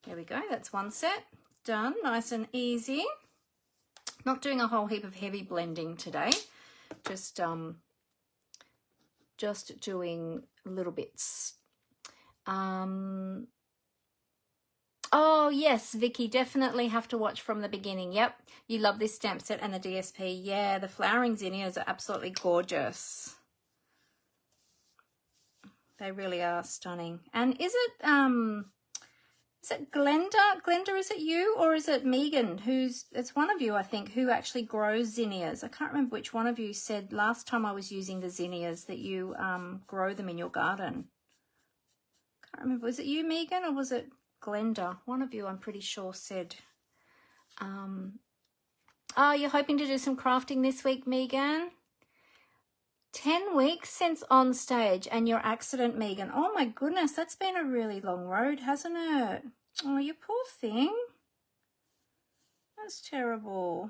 There we go, that's one set done, nice and easy. Not doing a whole heap of heavy blending today, just doing little bits. Oh yes, Vicky, definitely have to watch from the beginning. Yep, you love this stamp set and the DSP. Yeah, the Flowering Zinnias are absolutely gorgeous. They really are stunning. And is it Glenda? Glenda, is it you or is it Megan? It's one of you, I think, who actually grows zinnias. I can't remember which one of you said last time I was using the zinnias that you grow them in your garden. Can't remember. Was it you, Megan, or was it Glenda? One of you, I'm pretty sure, said. Oh, you're hoping to do some crafting this week, Megan? 10 weeks since on stage and your accident, Megan. Oh my goodness, that's been a really long road, hasn't it? Oh, you poor thing. That's terrible.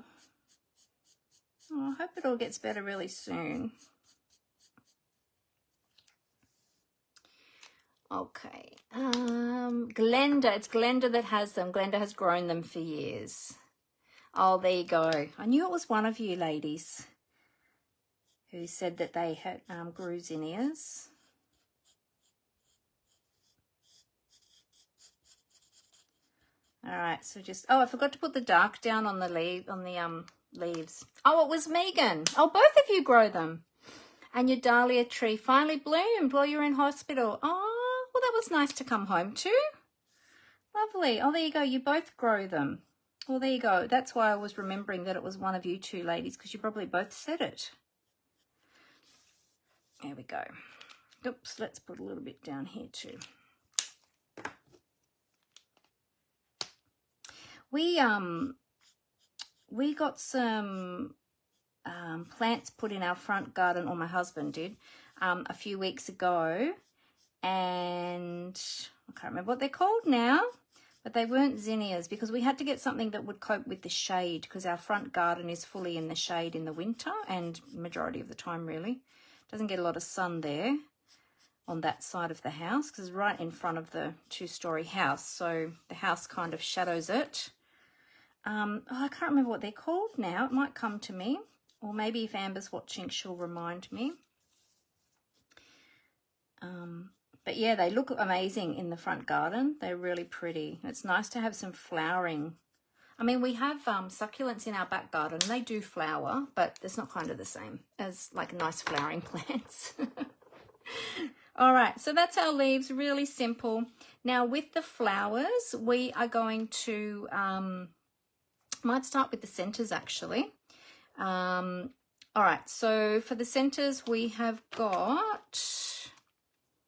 Oh, I hope it all gets better really soon. Okay. Glenda, it's Glenda that has them. Glenda has grown them for years. Oh, there you go. I knew it was one of you ladies who said that they had grew zinnias. All right, so just, oh, I forgot to put the dark down on the leaves. Oh, it was Megan. Oh, both of you grow them. And your dahlia tree finally bloomed while you were in hospital. Oh, well, that was nice to come home to. Lovely. Oh, there you go. You both grow them. Well, there you go. That's why I was remembering that it was one of you two ladies, because you probably both said it. There we go. Oops, let's put a little bit down here too. We got some plants put in our front garden, or my husband did, a few weeks ago, and I can't remember what they're called now, but they weren't zinnias because we had to get something that would cope with the shade, because our front garden is fully in the shade in the winter and majority of the time really. Doesn't get a lot of sun there on that side of the house because it's right in front of the two-story house, so the house kind of shadows it. Oh, I can't remember what they're called now. It might come to me, or maybe if Amber's watching she'll remind me. But yeah, they look amazing in the front garden. They're really pretty. It's nice to have some flowering. I mean, we have succulents in our back garden. They do flower, but it's not kind of the same as like nice flowering plants. All right, so that's our leaves, really simple. Now with the flowers, we are going to, might start with the centers actually. All right, so for the centers we have got,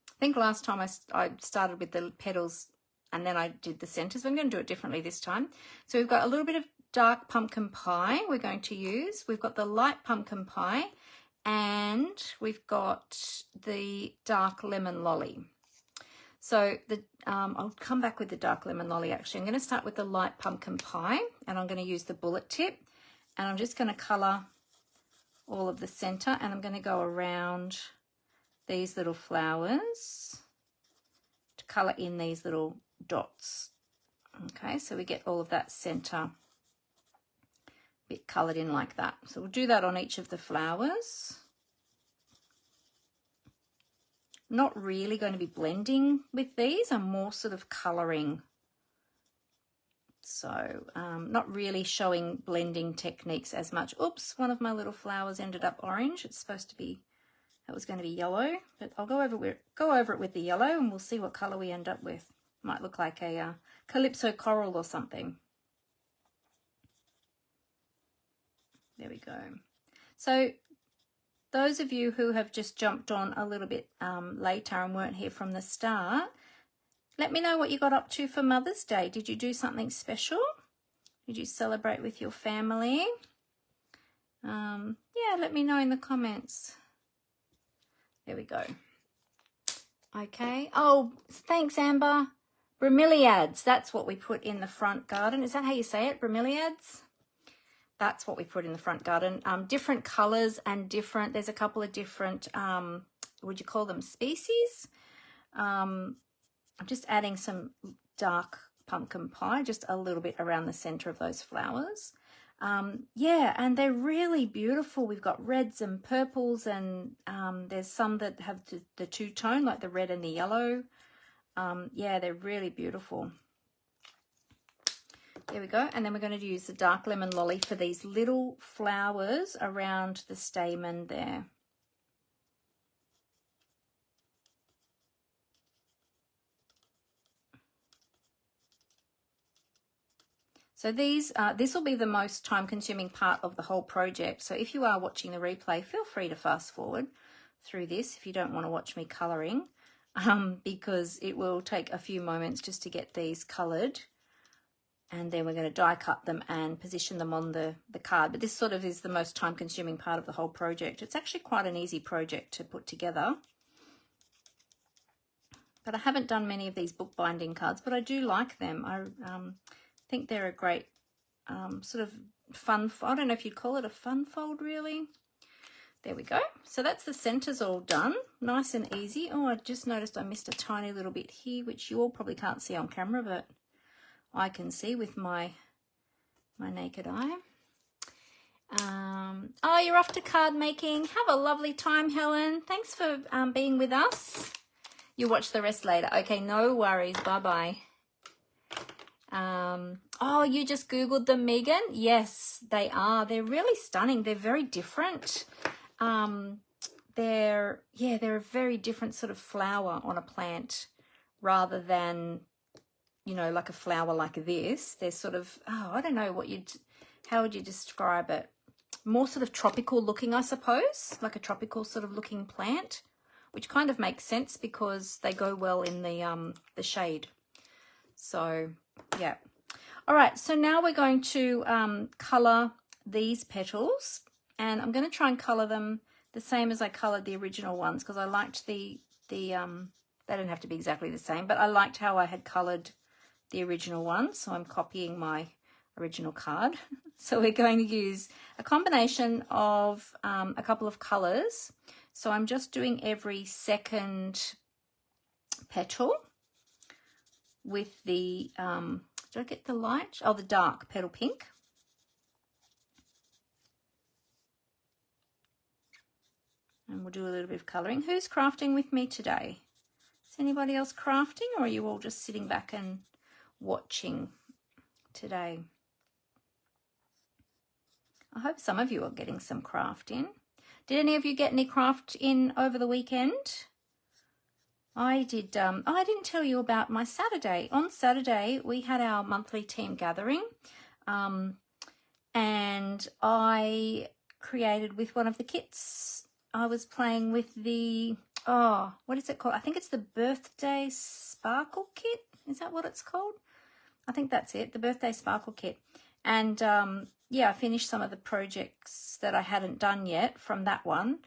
I think last time I started with the petals and then I did the centers. I'm going to do it differently this time. So we've got a little bit of dark pumpkin pie we're going to use. We've got the light pumpkin pie and we've got the dark lemon lolly. So I'll come back with the dark lemon lolly actually. I'm going to start with the light pumpkin pie and I'm going to use the bullet tip and I'm just going to colour all of the centre and I'm going to go around these little flowers to colour in these little dots. Okay, so we get all of that centre bit coloured in like that. So we'll do that on each of the flowers. Not really going to be blending with these. I'm more sort of colouring. So not really showing blending techniques as much. Oops, one of my little flowers ended up orange. It's supposed to be, that was going to be yellow, but I'll go over it with the yellow and we'll see what colour we end up with. Might look like a calypso coral or something. There we go. So those of you who have just jumped on a little bit later and weren't here from the start, let me know what you got up to for Mother's Day. Did you do something special? Did you celebrate with your family? Yeah, let me know in the comments. There we go. Okay. Oh, thanks, Amber. Bromeliads, that's what we put in the front garden. Is that how you say it? Bromeliads? that's what we put in the front garden. Different colors and different, there's a couple of different, would you call them species? I'm just adding some dark pumpkin pie, just a little bit around the center of those flowers. Yeah, and they're really beautiful. We've got reds and purples, and there's some that have the two-tone, like the red and the yellow. Yeah, they're really beautiful. There we go. And then we're going to use the dark lemon lolly for these little flowers around the stamen there. So these, this will be the most time-consuming part of the whole project. So if you are watching the replay, feel free to fast forward through this if you don't want to watch me colouring, because it will take a few moments just to get these coloured. And then we're going to die cut them and position them on the card. But this sort of is the most time-consuming part of the whole project. It's actually quite an easy project to put together. But I haven't done many of these bookbinding cards, but I do like them. I think they're a great sort of fun, I don't know if you'd call it a fun fold really. There we go. So that's the centers all done, nice and easy. Oh, I just noticed I missed a tiny little bit here, which you all probably can't see on camera, but I can see with my naked eye. Oh, you're off to card making. Have a lovely time, Helen. Thanks for being with us. You'll watch the rest later. Okay, no worries. Bye-bye. Oh, you just Googled them, Megan? Yes, they are. They're really stunning. They're very different. They're a very different sort of flower on a plant rather than, you know, like a flower like this. They're sort of, oh, I don't know how would you describe it? More sort of tropical looking, I suppose, like a tropical sort of looking plant, which kind of makes sense because they go well in the shade. So, yeah. All right, so now we're going to colour these petals, and I'm going to try and colour them the same as I coloured the original ones because I liked they don't have to be exactly the same, but I liked how I had coloured the original one, so I'm copying my original card. So we're going to use a combination of a couple of colours. So I'm just doing every second petal with the, did I get the light? Oh, the dark petal pink. And we'll do a little bit of colouring. Who's crafting with me today? Is anybody else crafting, or are you all just sitting back and watching today? I hope some of you are getting some craft in. Did any of you get any craft in over the weekend? I did. Oh, I didn't tell you about my Saturday. On Saturday, we had our monthly team gathering, and I created with one of the kits. I was playing with the, oh, what is it called? I think it's the Birthday Sparkle Kit. Is that what it's called? I think that's it, the Birthday Sparkle Kit. And yeah, I finished some of the projects that I hadn't done yet from that one,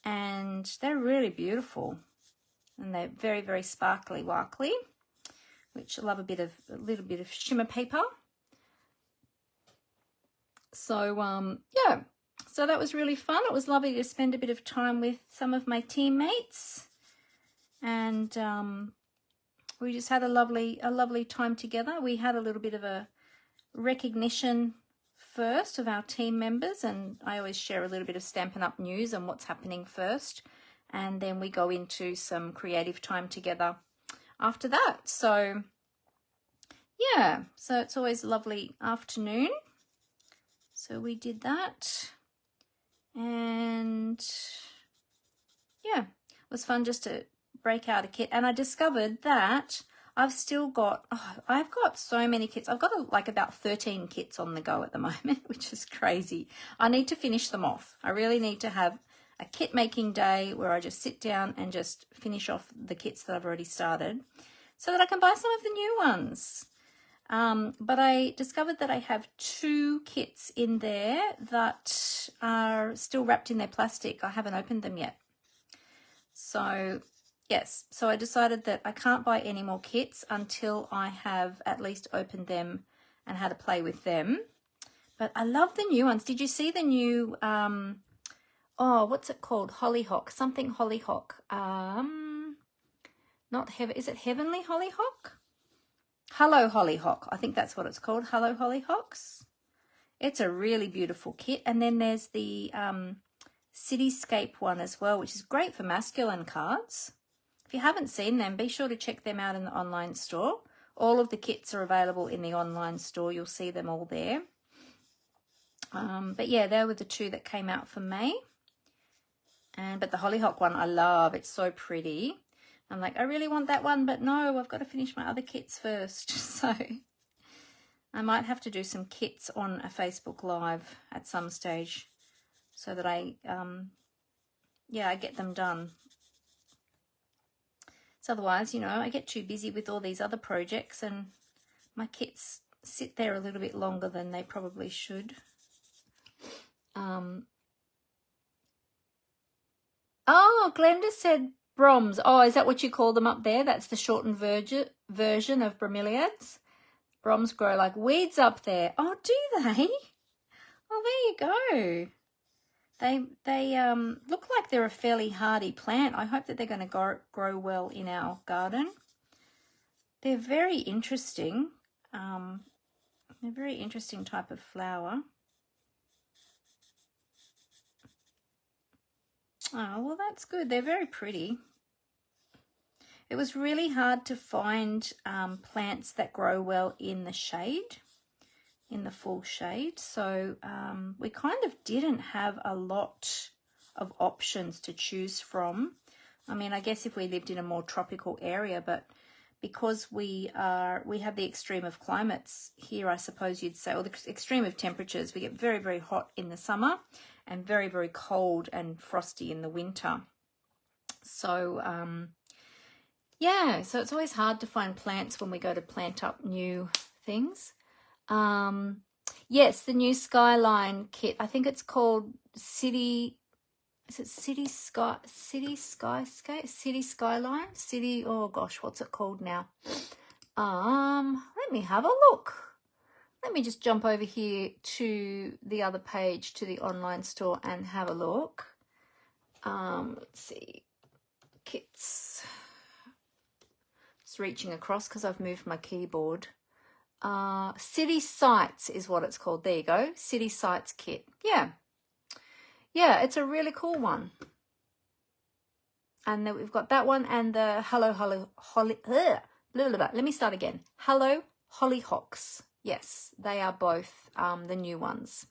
and they're really beautiful. And they're very, very sparkly warkly, which I love a little bit of shimmer paper. So yeah, so that was really fun. It was lovely to spend a bit of time with some of my teammates, and we just had a lovely time together. We had a little bit of a recognition first of our team members, and I always share a little bit of Stampin' Up news and what's happening first, and then we go into some creative time together after that. So yeah, so it's always a lovely afternoon. So we did that, and yeah, it was fun just to break out a kit. And I discovered that I've still got, I've got so many kits. I've got like about 13 kits on the go at the moment, which is crazy. I need to finish them off. I really need to have a kit making day where I just sit down and just finish off the kits that I've already started so that I can buy some of the new ones. But I discovered that I have 2 kits in there that are still wrapped in their plastic. I haven't opened them yet. So yes, so I decided that I can't buy any more kits until I have at least opened them and had a play with them. But I love the new ones. Did you see the new, oh, what's it called? Hollyhock, something hollyhock. Not heaven, is it Heavenly Hollyhock? Hello Hollyhock, I think that's what it's called. Hello Hollyhocks. It's a really beautiful kit. And then there's the Cityscape one as well, which is great for masculine cards. If you haven't seen them, be sure to check them out in the online store. All of the kits are available in the online store. You'll see them all there. But yeah, they were the two that came out for May. But the Hollyhock one I love. It's so pretty. I'm like, I really want that one, but no, I've got to finish my other kits first. So I might have to do some kits on a Facebook Live at some stage so that I get them done. So otherwise, you know, I get too busy with all these other projects and my kits sit there a little bit longer than they probably should. Oh, Glenda said Broms. Oh, is that what you call them up there? That's the shortened version of bromeliads. Broms grow like weeds up there. Oh, do they? Oh, there you go. They look like they're a fairly hardy plant. I hope that they're going to grow well in our garden. They're very interesting. They're a very interesting type of flower. Oh, well, that's good. They're very pretty. It was really hard to find plants that grow well in the shade, in the full shade. So we kind of didn't have a lot of options to choose from. I mean, I guess if we lived in a more tropical area, but because we have the extreme of climates here, I suppose you'd say, or the extreme of temperatures, we get very, very hot in the summer and very, very cold and frosty in the winter. So, yeah, so it's always hard to find plants when we go to plant up new things. Yes, the new Skyline kit. I think it's called City. Is it City Skyline? Oh gosh, what's it called now? Let me have a look. Let me just jump over here to the other page, to the online store, and have a look. Let's see. Kits. Just reaching across because I've moved my keyboard. City Sites is what it's called. There you go. City Sites kit. Yeah. Yeah, it's a really cool one. And then we've got that one and the let me start again. Hello Hollyhocks. Yes, they are both the new ones.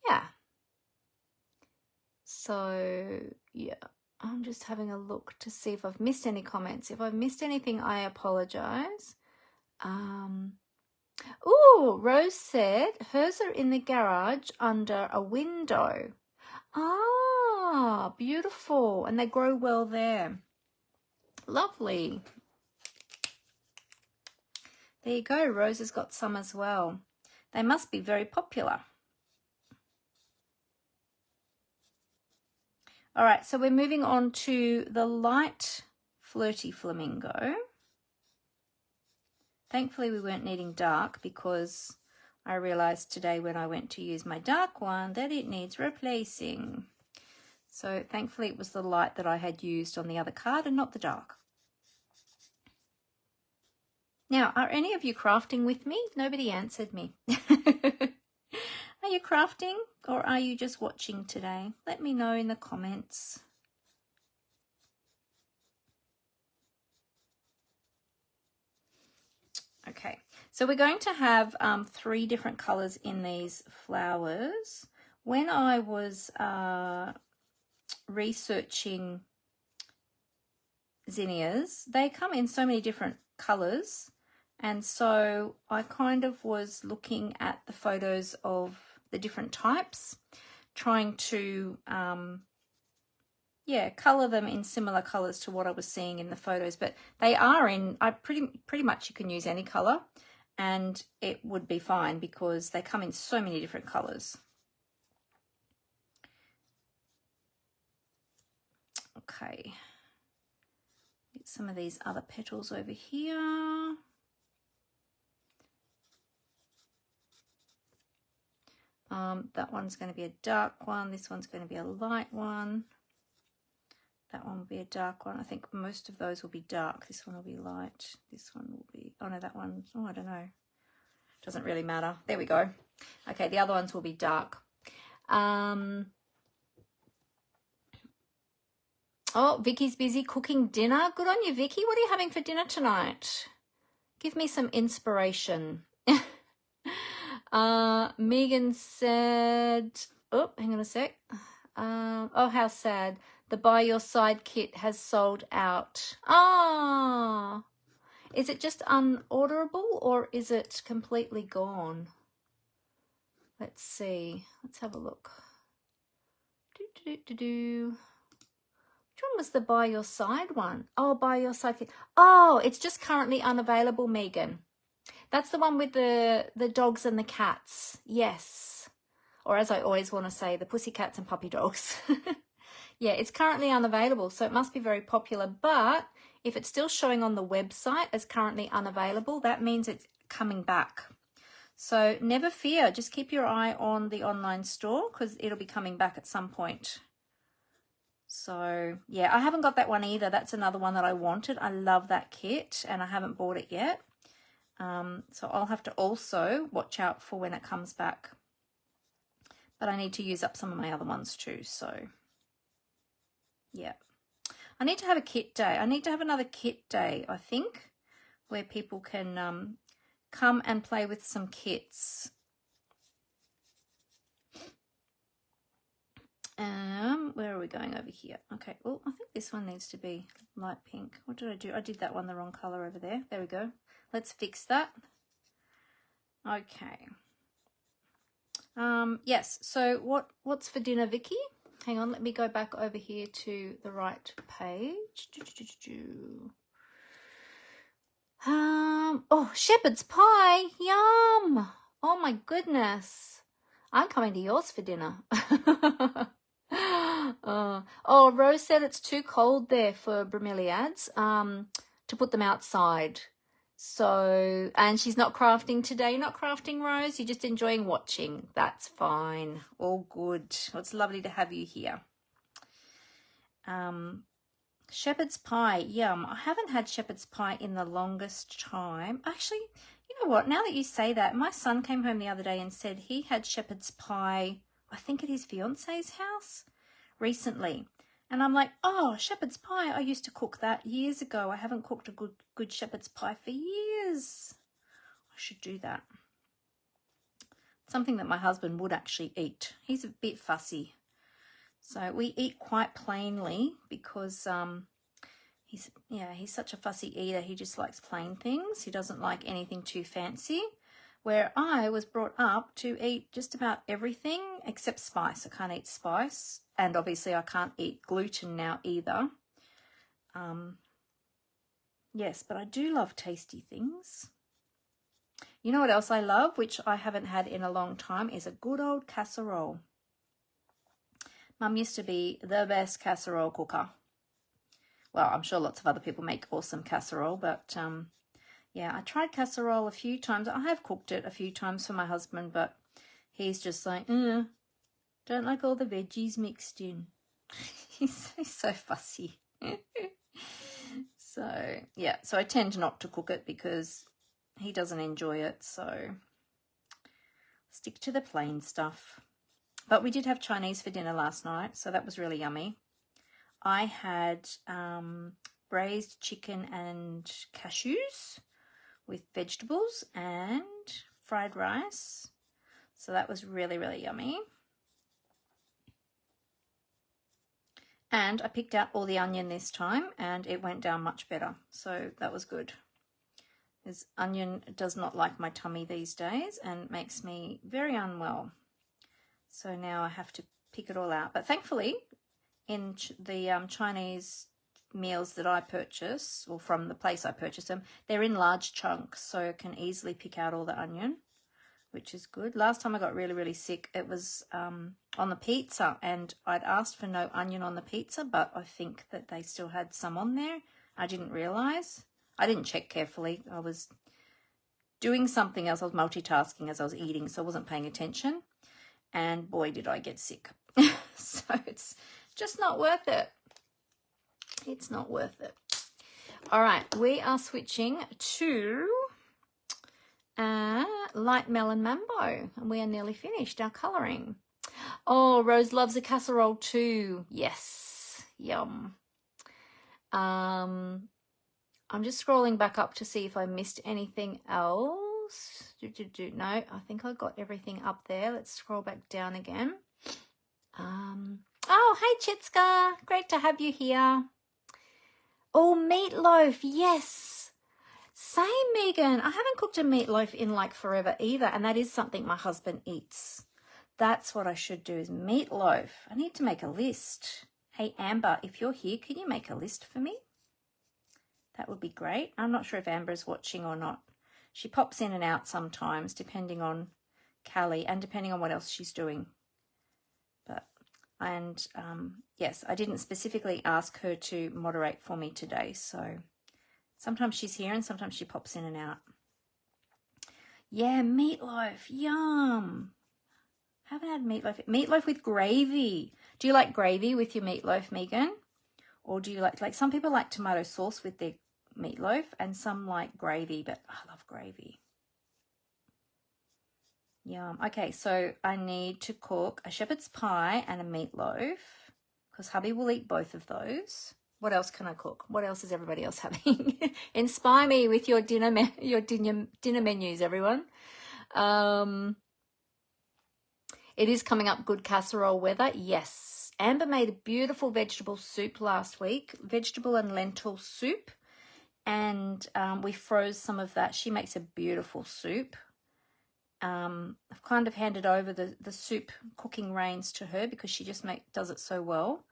Yeah. So, yeah, I'm just having a look to see if I've missed any comments. If I've missed anything, I apologize. Oh, Rose said hers are in the garage under a window. Ah, beautiful. And they grow well there. Lovely. There you go. Rose has got some as well. They must be very popular. All right, so we're moving on to the light flirty flamingo. Thankfully, we weren't needing dark because I realized today when I went to use my dark one that it needs replacing. So thankfully, it was the light that I had used on the other card and not the dark. Now, are any of you crafting with me? Nobody answered me. Are you crafting or are you just watching today? Let me know in the comments. Okay, so we're going to have 3 different colors in these flowers. When I was researching zinnias, they come in so many different colors. And so I kind of was looking at the photos of the different types, trying to, color them in similar colors to what I was seeing in the photos. But they are in, pretty much you can use any color and it would be fine because they come in so many different colors. Okay. Get some of these other petals over here. that one's going to be a dark one. This one's going to be a light one. That one will be a dark one. I think most of those will be dark. This one will be light. This one will be, oh no, that one, oh, I don't know. Doesn't really matter. There we go. Okay, the other ones will be dark. Oh, Vicky's busy cooking dinner. Good on you, Vicky. What are you having for dinner tonight? Give me some inspiration. Megan said, oh, hang on a sec. Oh, how sad. The Buy Your Side kit has sold out. Ah, is it just unorderable or is it completely gone? Let's see. Let's have a look. Which one was the Buy Your Side one? Oh, Buy Your Side kit. Oh, it's just currently unavailable, Megan. That's the one with the dogs and the cats. Yes. Or as I always want to say, the pussycats and puppy dogs. Yeah, it's currently unavailable, so it must be very popular. But if it's still showing on the website as currently unavailable, that means it's coming back. So never fear. Just keep your eye on the online store because it'll be coming back at some point. So, yeah, I haven't got that one either. That's another one that I wanted. I love that kit and I haven't bought it yet. So I'll have to also watch out for when it comes back. But I need to use up some of my other ones too, so yeah. I need to have a kit day. I need to have another kit day, I think, where people can come and play with some kits. Where are we going over here? Okay, well, I think this one needs to be light pink. What did I do? I did that one the wrong color over there. There we go. Let's fix that. Okay. Yes, so what's for dinner, Vicky? Hang on, let me go back over here to the right page. Oh, shepherd's pie. Yum. Oh my goodness. I'm coming to yours for dinner. Oh, Rose said it's too cold there for bromeliads to put them outside. So, and she's not crafting today. You're not crafting, Rose. You're just enjoying watching. That's fine. All good. Well, it's lovely to have you here. Shepherd's pie. Yum. I haven't had shepherd's pie in the longest time. Actually, you know what? Now that you say that, my son came home the other day and said he had shepherd's pie, I think at his fiance's house recently. And I'm like, oh, shepherd's pie. I used to cook that years ago. I haven't cooked a good shepherd's pie for years. I should do that. Something that my husband would actually eat. He's a bit fussy. So we eat quite plainly because he's such a fussy eater. He just likes plain things. He doesn't like anything too fancy. Where I was brought up to eat just about everything except spice. I can't eat spice. And obviously I can't eat gluten now either. Yes, but I do love tasty things. You know what else I love, which I haven't had in a long time, is a good old casserole. Mum used to be the best casserole cooker. Well, I'm sure lots of other people make awesome casserole, but yeah, I tried casserole a few times. I have cooked it a few times for my husband, but he's just like, don't like all the veggies mixed in. he's so fussy. So, yeah, so I tend not to cook it because he doesn't enjoy it, so stick to the plain stuff. But we did have Chinese for dinner last night, so that was really yummy. I had braised chicken and cashews with vegetables and fried rice. So that was really, really yummy. And I picked out all the onion this time and it went down much better. So that was good. This onion does not like my tummy these days and makes me very unwell. So now I have to pick it all out. But thankfully, in the Chinese meals that I purchase, or from the place I purchase them, they're in large chunks, so I can easily pick out all the onion, which is good. Last time I got really, really sick, it was on the pizza, and I'd asked for no onion on the pizza, but I think that they still had some on there. I didn't realise. I didn't check carefully. I was doing something else. I was multitasking as I was eating, so I wasn't paying attention. and boy, did I get sick. So it's just not worth it. It's not worth it. All right, we are switching to Light Melon Mambo, and we are nearly finished our colouring. Oh, Rose loves a casserole too. Yes, yum. I'm just scrolling back up to see if I missed anything else. No, I think I got everything up there. Let's scroll back down again. Oh, hey, Chitska. Great to have you here. Oh, meatloaf. Yes. Same, Megan. I haven't cooked a meatloaf in like forever either, and that is something my husband eats. That's what I should do, is meatloaf. I need to make a list. Hey, Amber, if you're here, can you make a list for me? That would be great. I'm not sure if Amber is watching or not. She pops in and out sometimes, depending on Callie and depending on what else she's doing. Yes, I didn't specifically ask her to moderate for me today, so sometimes she's here and sometimes she pops in and out. Yeah, meatloaf, yum. Haven't had meatloaf. Meatloaf with gravy. Do you like gravy with your meatloaf, Megan? Or do you like some people like tomato sauce with their meatloaf and some like gravy, but I love gravy. Yum. Okay, so I need to cook a shepherd's pie and a meatloaf because hubby will eat both of those. What else can I cook? What else is everybody else having? Inspire me with your dinner menus, everyone. It is coming up good casserole weather. Yes. Amber made a beautiful vegetable soup last week, vegetable and lentil soup, and we froze some of that. She makes a beautiful soup. I've kind of handed over the soup cooking reins to her because she just does it so well.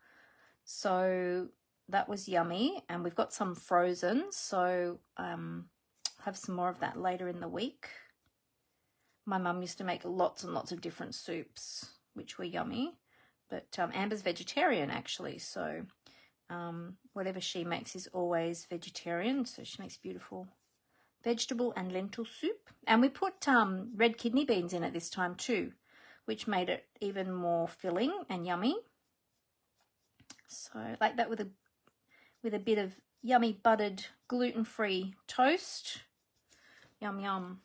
So that was yummy, and we've got some frozen, so I'll have some more of that later in the week. My mum used to make lots and lots of different soups, which were yummy, but Amber's vegetarian actually, so whatever she makes is always vegetarian, so she makes beautiful vegetable and lentil soup. And we put red kidney beans in it this time too, which made it even more filling and yummy. So like that with a bit of yummy buttered gluten-free toast. Yum, yum.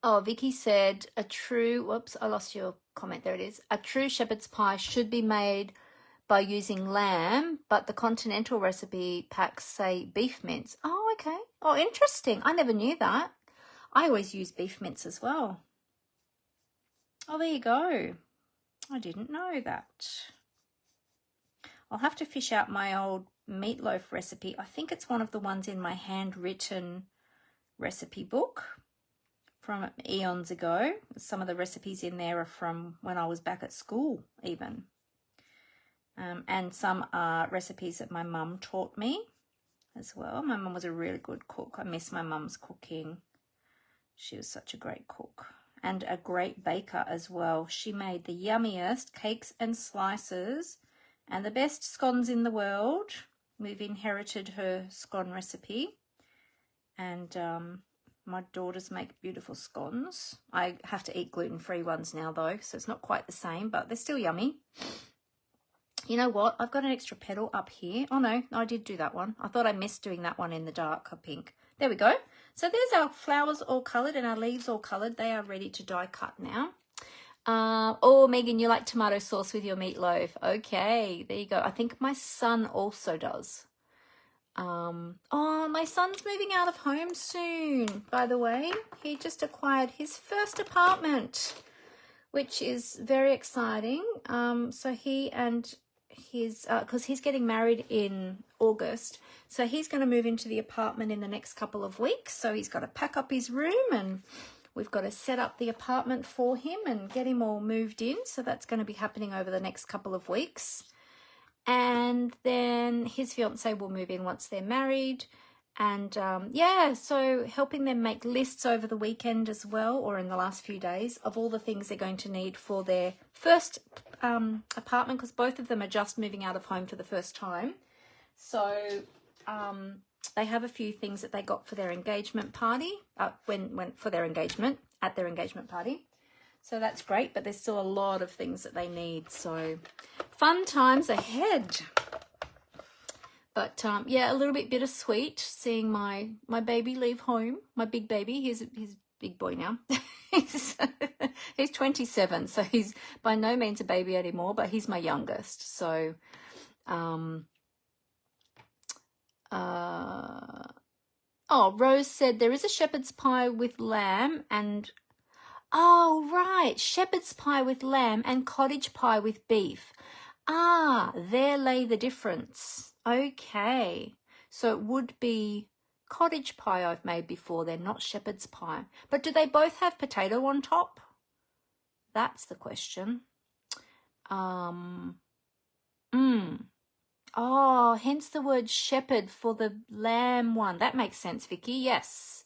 Oh, Vicky said whoops, I lost your comment. There it is. A true shepherd's pie should be made by using lamb, but the continental recipe packs say beef mince. Oh, okay. Oh, interesting. I never knew that. I always use beef mince as well. Oh, there you go. I didn't know that. I'll have to fish out my old meatloaf recipe. I think it's one of the ones in my handwritten recipe book from eons ago. Some of the recipes in there are from when I was back at school even. And some are recipes that my mum taught me as well. My mum was a really good cook. I miss my mum's cooking. She was such a great cook and a great baker as well. She made the yummiest cakes and slices and the best scones in the world. We've inherited her scone recipe, and my daughters make beautiful scones. I have to eat gluten-free ones now though, so it's not quite the same, but they're still yummy. You know what? I've got an extra petal up here. Oh, no, I did do that one. I thought I missed doing that one in the darker pink. There we go. So there's our flowers all coloured and our leaves all coloured. They are ready to die cut now. Oh, Megan, you like tomato sauce with your meatloaf. Okay, there you go. I think my son also does. Oh, my son's moving out of home soon, by the way. He just acquired his first apartment, which is very exciting. So he and his, because he's getting married in August, so he's going to move into the apartment in the next couple of weeks. So he's got to pack up his room, and we've got to set up the apartment for him and get him all moved in. So that's going to be happening over the next couple of weeks. And then his fiance will move in once they're married. And yeah, so helping them make lists over the weekend as well, or in the last few days, of all the things they're going to need for their first apartment, because both of them are just moving out of home for the first time. So they have a few things that they got for their engagement party, for their engagement, at their engagement party. So that's great, but there's still a lot of things that they need. So fun times ahead. But yeah, a little bit bittersweet seeing my baby leave home. My big baby, he's a big boy now. He's 27, so he's by no means a baby anymore, but he's my youngest. So oh, Rose said there is a shepherd's pie with lamb and oh, right, shepherd's pie with lamb and cottage pie with beef. Ah, there lay the difference. Okay, so it would be cottage pie I've made before. They're not shepherd's pie. But do they both have potato on top? That's the question. Oh, hence the word shepherd for the lamb one. That makes sense, Vicky. Yes.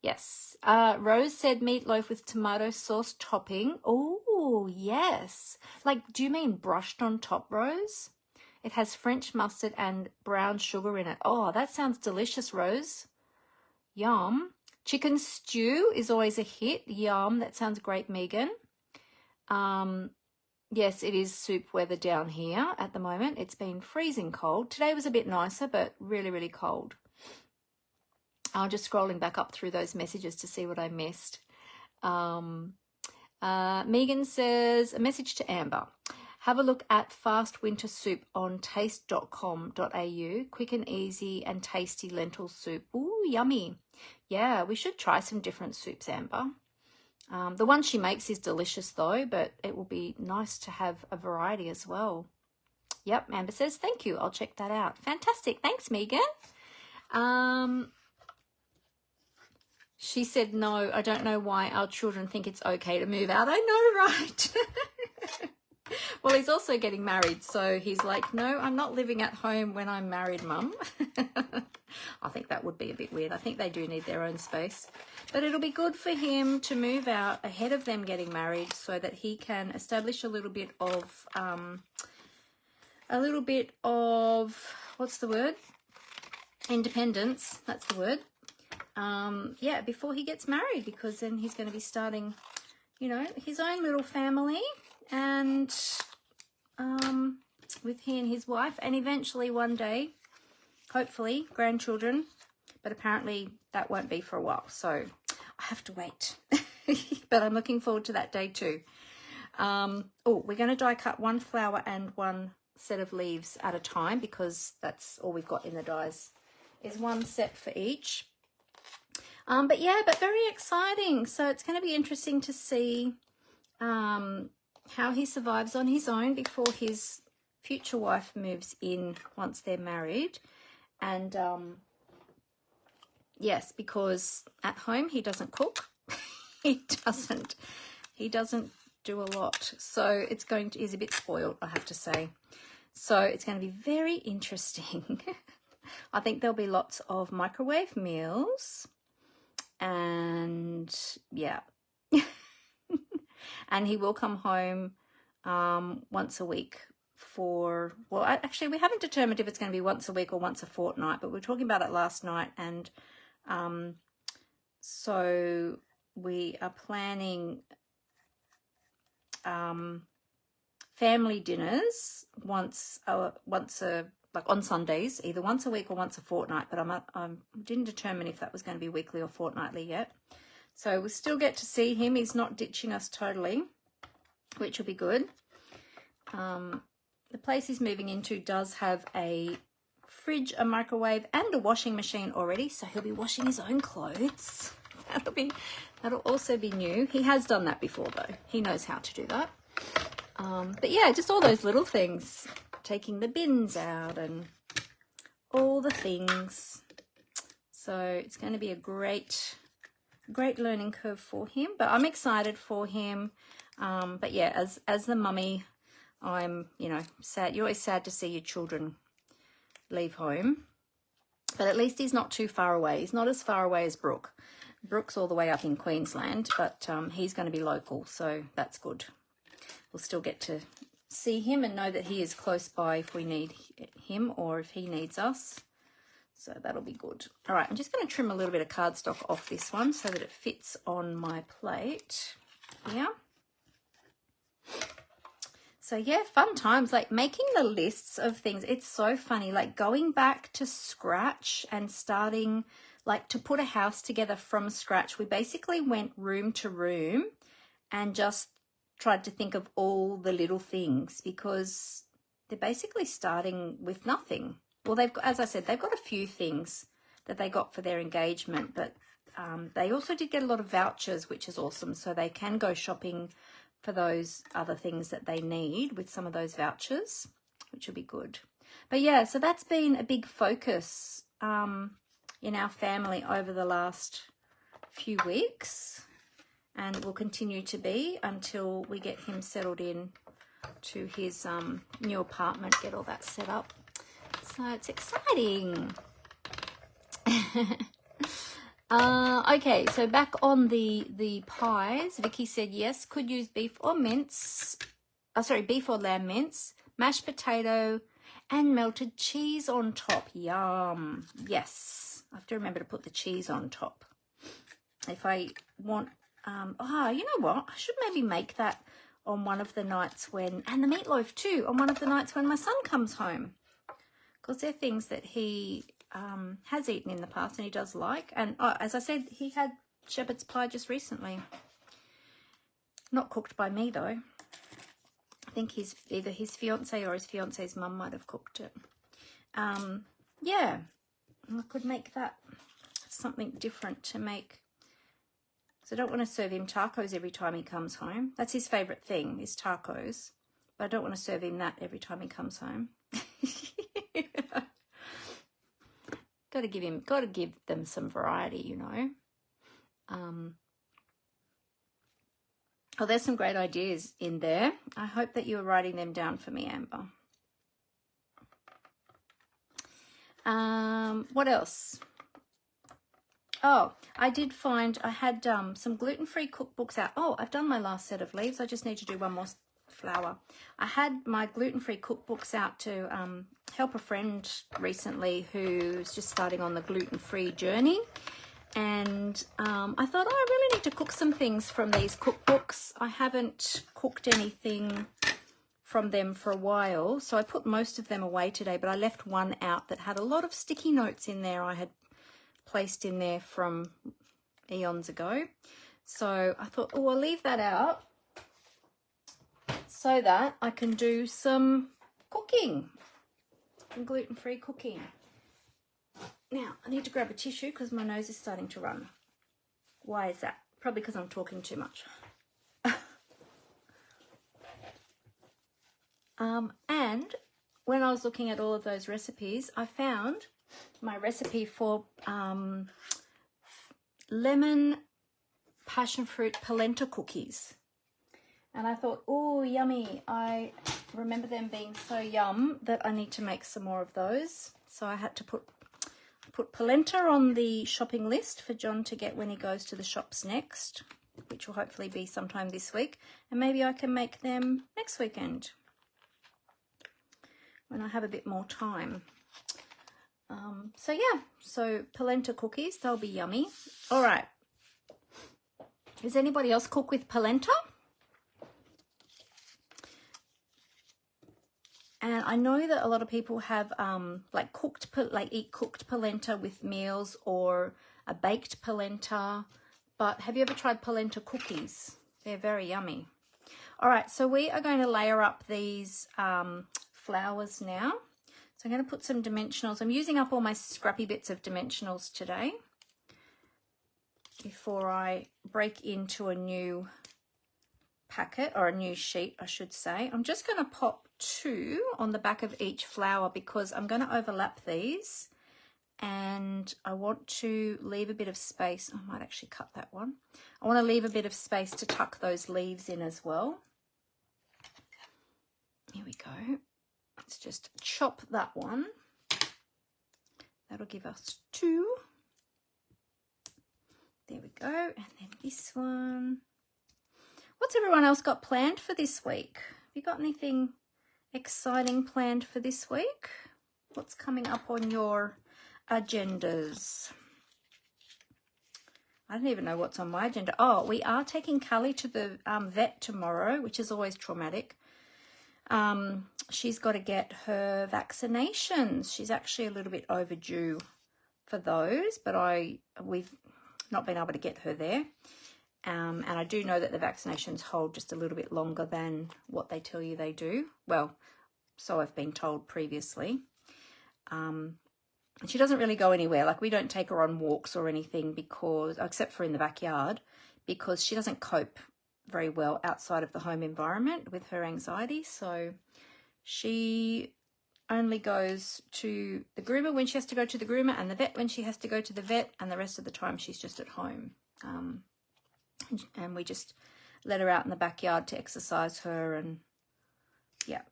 Yes. Rose said meatloaf with tomato sauce topping. Oh, yes. Like, do you mean brushed on top, Rose? It has French mustard and brown sugar in it. Oh, that sounds delicious, Rose. Yum. Chicken stew is always a hit. Yum. That sounds great, Megan. Yes, it is soup weather down here at the moment. It's been freezing cold. Today was a bit nicer, but really, really cold. I'm just scrolling back up through those messages to see what I missed. Megan says, a message to Amber. Have a look at Fast Winter Soup on taste.com.au. Quick and easy and tasty lentil soup. Ooh, yummy. Yeah, we should try some different soups, Amber. The one she makes is delicious though, but it will be nice to have a variety as well. Yep, Amber says, thank you. I'll check that out. Fantastic. Thanks, Megan. She said, no, I don't know why our children think it's okay to move out. I know, right? Well, he's also getting married, so he's like, no, I'm not living at home when I'm married, Mum. I think that would be a bit weird. I think they do need their own space. But it'll be good for him to move out ahead of them getting married so that he can establish a little bit of, what's the word? Independence, that's the word. Yeah, before he gets married, because then he's going to be starting, you know, his own little family and with he and his wife, and eventually one day, hopefully, grandchildren, but apparently that won't be for a while, so I have to wait. But I'm looking forward to that day too. Oh, we're going to die cut one flower and one set of leaves at a time, because that's all we've got in the dies, is one set for each. But yeah, but very exciting. So it's going to be interesting to see how he survives on his own before his future wife moves in once they're married. And yes, because at home he doesn't cook. he doesn't do a lot. So it's going to, he's a bit spoiled, I have to say. So it's going to be very interesting. I think there'll be lots of microwave meals. And yeah. And he will come home once a week for, well, actually we haven't determined if it's going to be once a week or once a fortnight, but we were talking about it last night, and so we are planning family dinners once like on Sundays, either once a week or once a fortnight, but I didn't determine if that was going to be weekly or fortnightly yet. So we'll still get to see him. He's not ditching us totally, which will be good. The place he's moving into does have a fridge, a microwave, and a washing machine already, so he'll be washing his own clothes. That'll also be new. He has done that before though. He knows how to do that. But yeah, just all those little things. Taking the bins out and all the things. So it's going to be a great learning curve for him, but I'm excited for him. But yeah, as the mummy, I'm, you know, sad. You're always sad to see your children leave home, but at least he's not too far away. He's not as far away as Brooke. Brooke's all the way up in Queensland, but he's going to be local, so that's good. We'll still get to see him and know that he is close by if we need him or if he needs us. So that'll be good. All right, I'm just going to trim a little bit of cardstock off this one so that it fits on my plate. Yeah. So yeah, fun times, like making the lists of things. It's so funny, like going back to scratch and starting like to put a house together from scratch. We basically went room to room and just tried to think of all the little things because they're basically starting with nothing. Well, they've got, as I said, they've got a few things that they got for their engagement, but they also did get a lot of vouchers, which is awesome. So they can go shopping for those other things that they need with some of those vouchers, which will be good. But yeah, so that's been a big focus in our family over the last few weeks, and will continue to be until we get him settled in to his new apartment, get all that set up. So it's exciting. Okay, so back on the pies, Vicky said yes, could use beef or mince, beef or lamb mince, mashed potato and melted cheese on top. Yum. Yes, I have to remember to put the cheese on top. If I want, you know what, I should maybe make that on one of the nights when, and the meatloaf too, on one of the nights when my son comes home, because they're things that he has eaten in the past and he does like. And as I said, he had shepherd's pie just recently. Not cooked by me though. I think either his fiance or his fiance's mum might have cooked it. Yeah, I could make that something different to make. So I don't want to serve him tacos every time he comes home. That's his favourite thing, is tacos. But I don't want to serve him that every time he comes home. Got to give them some variety, you know. Oh, there's some great ideas in there. I hope that you're writing them down for me, Amber. What else? Oh, I did find I had some gluten-free cookbooks out. Oh, I've done my last set of leaves. I just need to do one more flower. I had my gluten-free cookbooks out to help a friend recently who's just starting on the gluten-free journey. And I thought, oh, I really need to cook some things from these cookbooks. I haven't cooked anything from them for a while, so I put most of them away today, but I left one out that had a lot of sticky notes in there I had placed in there from eons ago. So I thought, oh, I'll leave that out so that I can do some cooking, some gluten-free cooking. Now, I need to grab a tissue because my nose is starting to run. Why is that? Probably because I'm talking too much. And when I was looking at all of those recipes, I found my recipe for lemon passion fruit polenta cookies. And I thought, oh, yummy. I remember them being so yum that I need to make some more of those. So I had to put polenta on the shopping list for John to get when he goes to the shops next, which will hopefully be sometime this week. And maybe I can make them next weekend when I have a bit more time. So yeah, so polenta cookies, they'll be yummy. All right. Does anybody else cook with polenta? And I know that a lot of people have eat cooked polenta with meals or a baked polenta, but have you ever tried polenta cookies? They're very yummy. All right, so we are going to layer up these flowers now. So I'm going to put some dimensionals. I'm using up all my scrappy bits of dimensionals today before I break into a new packet, or a new sheet, I should say. I'm just going to pop 2 on the back of each flower because I'm going to overlap these and I want to leave a bit of space. I might actually cut that one. I want to leave a bit of space to tuck those leaves in as well. Here we go. Let's just chop that one. That'll give us 2. There we go. And then this one. What's everyone else got planned for this week? Have you got anything exciting planned for this week? What's coming up on your agendas. I don't even know what's on my agenda. Oh, we are taking Callie to the vet tomorrow, which is always traumatic. She's got to get her vaccinations. She's actually a little bit overdue for those, but we've not been able to get her there. And I do know that the vaccinations hold just a little bit longer than what they tell you they do. Well, so I've been told previously. She doesn't really go anywhere. Like, we don't take her on walks or anything because, except for in the backyard, because she doesn't cope very well outside of the home environment with her anxiety. So she only goes to the groomer when she has to go to the groomer, and the vet when she has to go to the vet, and the rest of the time she's just at home. And we just let her out in the backyard to exercise her, and yeah.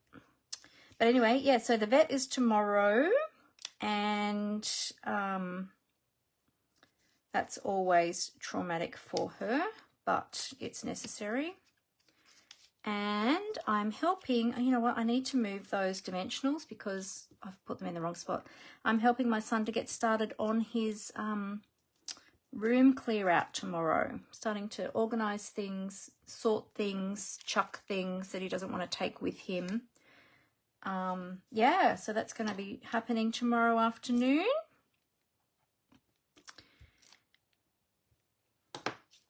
But anyway, yeah, so the vet is tomorrow, and that's always traumatic for her, but it's necessary. And I'm helping, you know what, I need to move those dimensionals because I've put them in the wrong spot. I'm helping my son to get started on his room clear out tomorrow, starting to organize things, sort things, chuck things that he doesn't want to take with him. Yeah, so that's going to be happening tomorrow afternoon.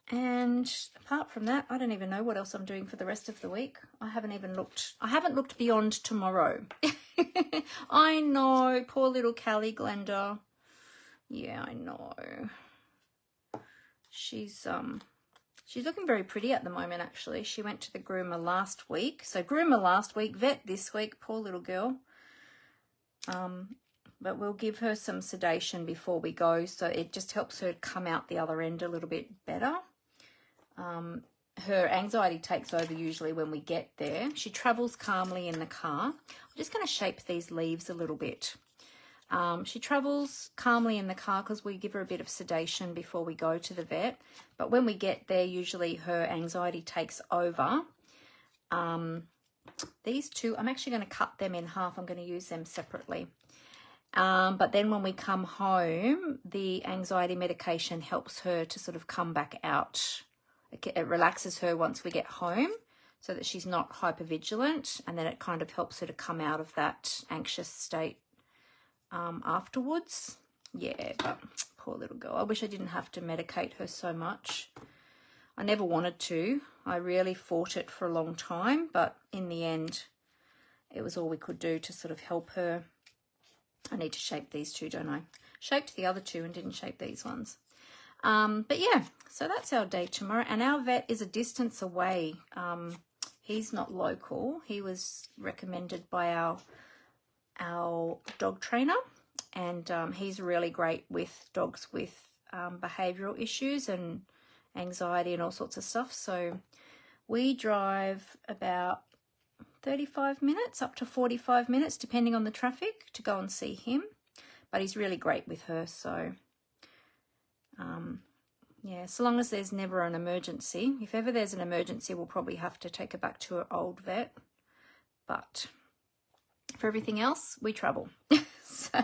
And apart from that, I don't even know what else I'm doing for the rest of the week. I haven't looked beyond tomorrow. I know, poor little Callie Glenda. Yeah, I know. She's looking very pretty at the moment, actually. She went to the groomer last week. So groomer last week, vet this week, poor little girl. But we'll give her some sedation before we go, so it just helps her come out the other end a little bit better. Her anxiety takes over usually when we get there. She travels calmly in the car. I'm just going to shape these leaves a little bit. She travels calmly in the car because we give her a bit of sedation before we go to the vet. But when we get there, usually her anxiety takes over. These two, I'm actually going to cut them in half. I'm going to use them separately. But then when we come home, the anxiety medication helps her to sort of come back out. It relaxes her once we get home so that she's not hypervigilant, and then it kind of helps her to come out of that anxious state afterwards. Yeah, but poor little girl. I wish I didn't have to medicate her so much. I never wanted to. I really fought it for a long time, but in the end, it was all we could do to sort of help her. I need to shape these two, don't I? Shaped the other two and didn't shape these ones. But yeah, so that's our day tomorrow. And our vet is a distance away. He's not local. He was recommended by our dog trainer. And he's really great with dogs with behavioural issues and anxiety and all sorts of stuff. So we drive about 35 minutes up to 45 minutes depending on the traffic to go and see him, but he's really great with her. So yeah, so long as there's never an emergency. If ever there's an emergency, we'll probably have to take her back to her old vet, but for everything else we travel. So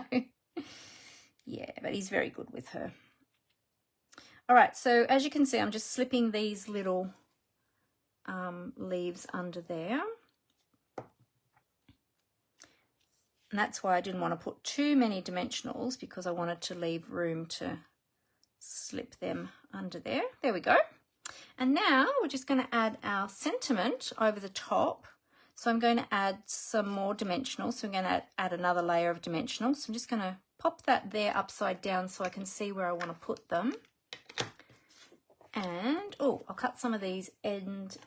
yeah, but he's very good with her. All right, so as you can see, I'm just slipping these little leaves under there. And that's why I didn't want to put too many dimensionals, because I wanted to leave room to slip them under there. There we go. And now we're just going to add our sentiment over the top. So I'm going to add some more dimensionals. So I'm going to add another layer of dimensionals. So I'm just going to pop that there upside down so I can see where I want to put them. And, oh, I'll cut some of these end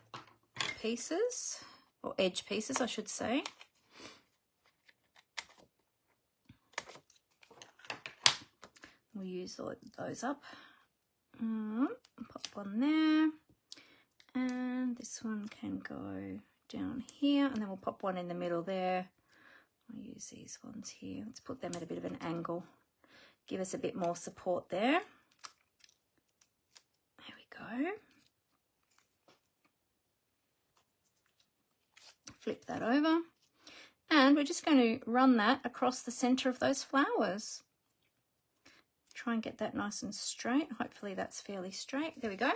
pieces, or edge pieces, I should say. We'll use those up. Pop one there. And this one can go down here. And then we'll pop one in the middle there. I'll use these ones here. Let's put them at a bit of an angle. Give us a bit more support there. There we go. Flip that over. And we're just going to run that across the center of those flowers. try and get that nice and straight. Hopefully that's fairly straight. There we go.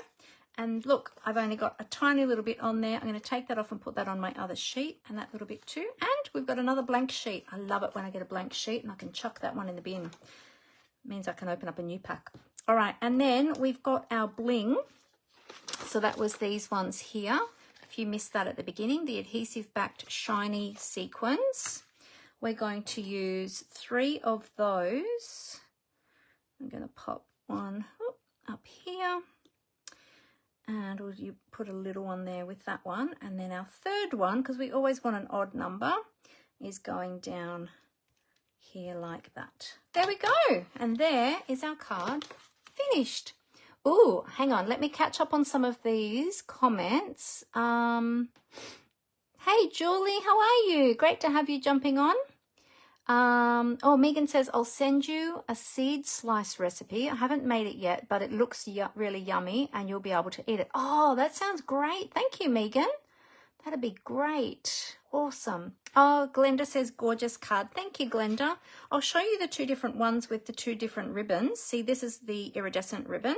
And look, I've only got a tiny little bit on there. I'm going to take that off and put that on my other sheet, and that little bit too. And we've got another blank sheet. I love it when I get a blank sheet and I can chuck that one in the bin. It means I can open up a new pack. All right, and then we've got our bling. So that was these ones here. If you missed that at the beginning, the adhesive backed shiny sequins. We're going to use 3 of those. I'm going to pop one up here. And you put a little one there with that one. And then our third one, because we always want an odd number, is going down here like that. There we go. And there is our card finished. Oh, hang on. Let me catch up on some of these comments. Hey, Julie, how are you? Great to have you jumping on. Oh, Megan says, I'll send you a seed slice recipe. I haven't made it yet, but it looks really yummy and you'll be able to eat it. Oh, that sounds great. Thank you, Megan. That'd be great. Awesome. Oh, Glenda says, gorgeous card. Thank you, Glenda. I'll show you the 2 different ones with the 2 different ribbons. See, this is the iridescent ribbon.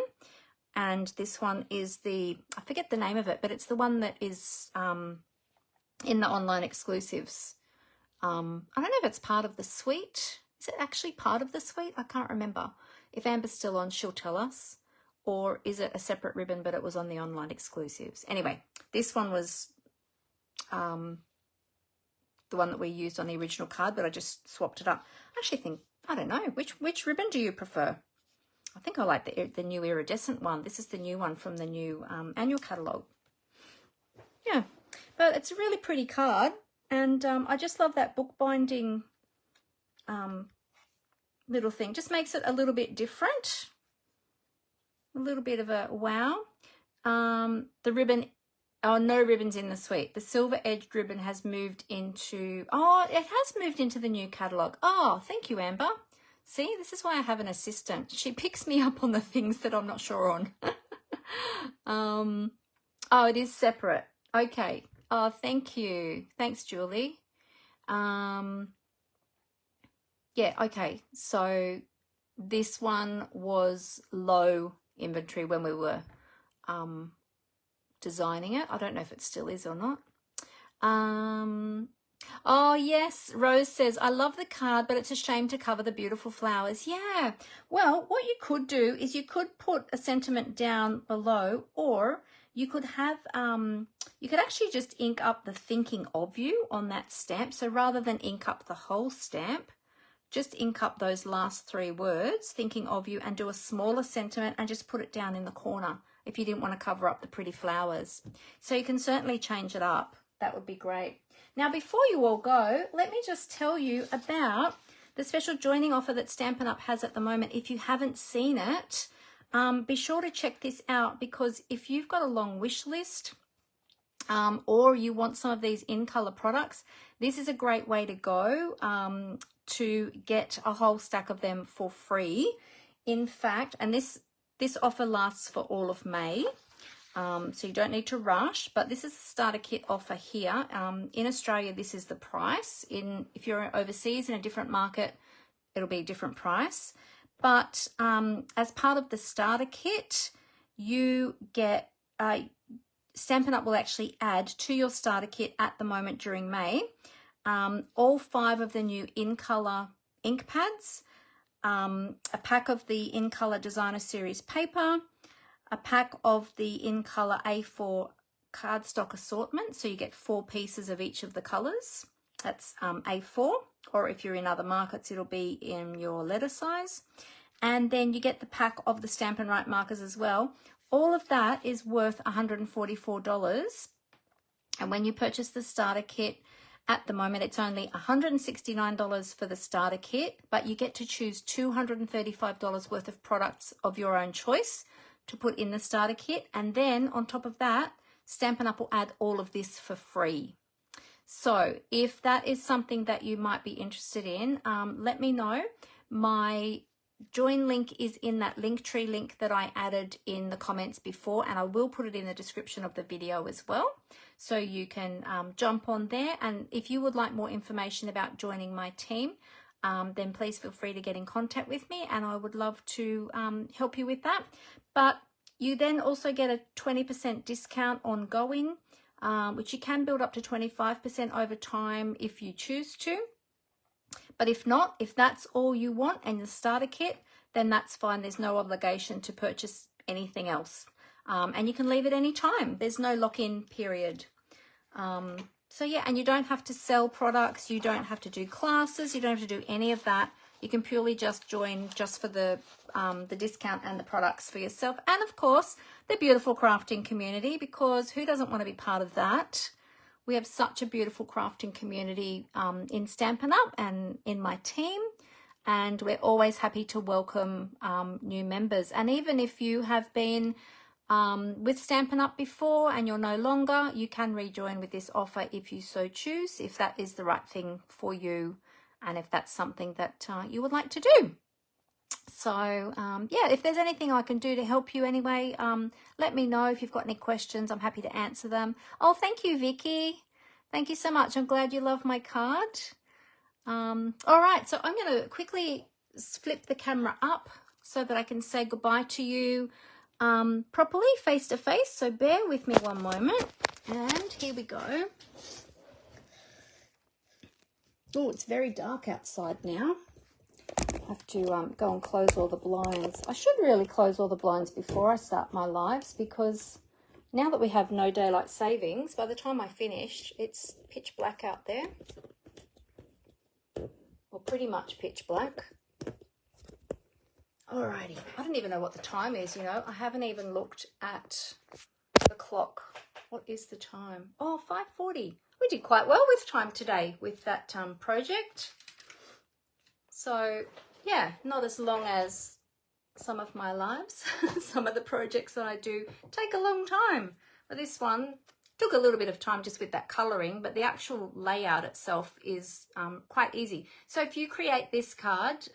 And this one is the, I forget the name of it, but it's the one that is in the online exclusives. I don't know if it's part of the suite. Is it actually part of the suite? I can't remember. If Amber's still on, she'll tell us. Or is it a separate ribbon, but it was on the online exclusives? Anyway, this one was the one that we used on the original card, but I just swapped it up. I actually think, I don't know, which ribbon do you prefer? I think I like the new iridescent one. This is the new one from the new annual catalogue. Yeah, but it's a really pretty card. And I just love that bookbinding little thing. Just makes it a little bit different. A little bit of a wow. The ribbon, oh, no ribbons in the suite. The silver edged ribbon has moved into, oh, it has moved into the new catalogue. Oh, thank you, Amber. See, this is why I have an assistant. She picks me up on the things that I'm not sure on. Oh, it is separate. Okay. Oh, thank you. Thanks, Julie. Yeah, okay. So this one was low inventory when we were designing it. I don't know if it still is or not. Oh, yes. Rose says, I love the card, but it's a shame to cover the beautiful flowers. Yeah. Well, what you could do is you could put a sentiment down below, or you could have, you could actually just ink up the thinking of you on that stamp. So rather than ink up the whole stamp, just ink up those last 3 words, thinking of you, and do a smaller sentiment and just put it down in the corner if you didn't want to cover up the pretty flowers. So you can certainly change it up. That would be great. Now, before you all go, let me just tell you about the special joining offer that Stampin' Up! Has at the moment. If you haven't seen it, be sure to check this out, because if you've got a long wish list or you want some of these in color products, this is a great way to go to get a whole stack of them for free. In fact, and this offer lasts for all of May. So you don't need to rush, but this is the starter kit offer here. In Australia, this is the price. If you're overseas in a different market, it'll be a different price. But as part of the starter kit, you get, Stampin' Up! Will actually add to your starter kit at the moment during May, all 5 of the new in color ink pads, a pack of the in color designer series paper, a pack of the in color A4 cardstock assortment. So you get 4 pieces of each of the colors. That's A4, or if you're in other markets, it'll be in your letter size. And then you get the pack of the Stampin' Right markers as well. All of that is worth $144. And when you purchase the starter kit, at the moment, it's only $169 for the starter kit, but you get to choose $235 worth of products of your own choice to put in the starter kit. And then on top of that, Stampin' Up! Will add all of this for free. So if that is something that you might be interested in, let me know. My join link is in that Linktree link that I added in the comments before, and I will put it in the description of the video as well. So you can jump on there. And if you would like more information about joining my team, then please feel free to get in contact with me, and I would love to help you with that. But you then also get a 20% discount ongoing, which you can build up to 25% over time if you choose to. But if not, if that's all you want and the starter kit, then that's fine. There's no obligation to purchase anything else. And you can leave at any time. There's no lock-in period. So yeah, and you don't have to sell products. You don't have to do classes. You don't have to do any of that. You can purely just join just for the discount and the products for yourself. And of course, the beautiful crafting community, because who doesn't want to be part of that? We have such a beautiful crafting community in Stampin' Up! And in my team. And we're always happy to welcome new members. And even if you have been with Stampin' Up! Before and you're no longer, you can rejoin with this offer if you so choose, if that is the right thing for you and if that's something that you would like to do. So yeah, if there's anything I can do to help you anyway, let me know. If you've got any questions, I'm happy to answer them. Oh, thank you, Vicky. Thank you so much. I'm glad you love my card. All right, so I'm going to quickly flip the camera up so that I can say goodbye to you properly, face to face. So bear with me one moment. And here we go. Oh, it's very dark outside now. I have to go and close all the blinds. I should really close all the blinds before I start my lives, because now that we have no daylight savings, by the time I finish, it's pitch black out there. Or pretty much pitch black. Alrighty, I don't even know what the time is, you know. I haven't even looked at the clock. What is the time? Oh, 5:40. We did quite well with time today with that project. So, yeah, not as long as some of my lives. Some of the projects that I do take a long time. But this one took a little bit of time just with that colouring, but the actual layout itself is quite easy. So if you create this card,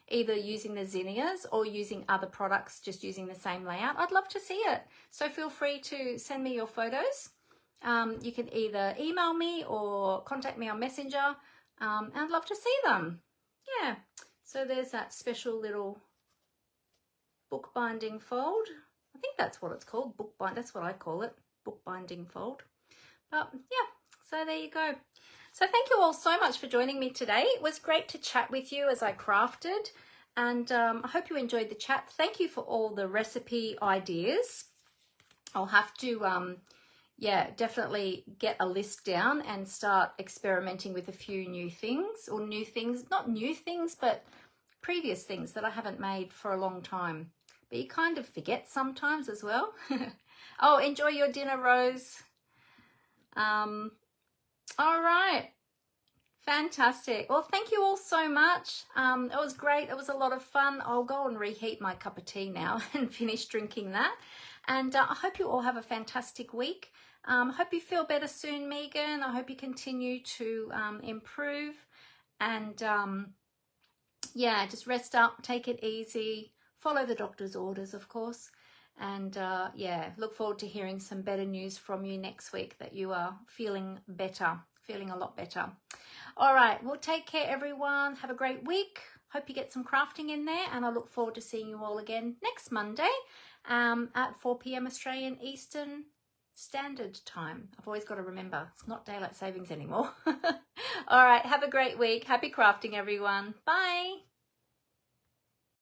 either using the zinnias or using other products, just using the same layout, I'd love to see it. So feel free to send me your photos. You can either email me or contact me on Messenger, and I'd love to see them. Yeah, so there's that special little bookbinding fold. I think that's what it's called, bookbind. That's what I call it. Bookbinding fold. But yeah, so there you go. So thank you all so much for joining me today. It was great to chat with you as I crafted, and I hope you enjoyed the chat. Thank you for all the recipe ideas. I'll have to yeah, definitely get a list down and start experimenting with a few new things, or new things, not new things, but previous things that I haven't made for a long time. But you kind of forget sometimes as well. Oh, enjoy your dinner, Rose. All right. Fantastic. Well, thank you all so much. It was great. It was a lot of fun. I'll go and reheat my cup of tea now and finish drinking that. And I hope you all have a fantastic week. Hope you feel better soon, Megan. I hope you continue to improve. And yeah, just rest up, take it easy, follow the doctor's orders, of course. And yeah, look forward to hearing some better news from you next week, that you are feeling better, feeling a lot better. All right, well, take care, everyone. Have a great week. Hope you get some crafting in there, and I look forward to seeing you all again next Monday at 4 p.m. Australian Eastern Standard Time. I've always got to remember, it's not daylight savings anymore. All right, have a great week. Happy crafting, everyone. Bye.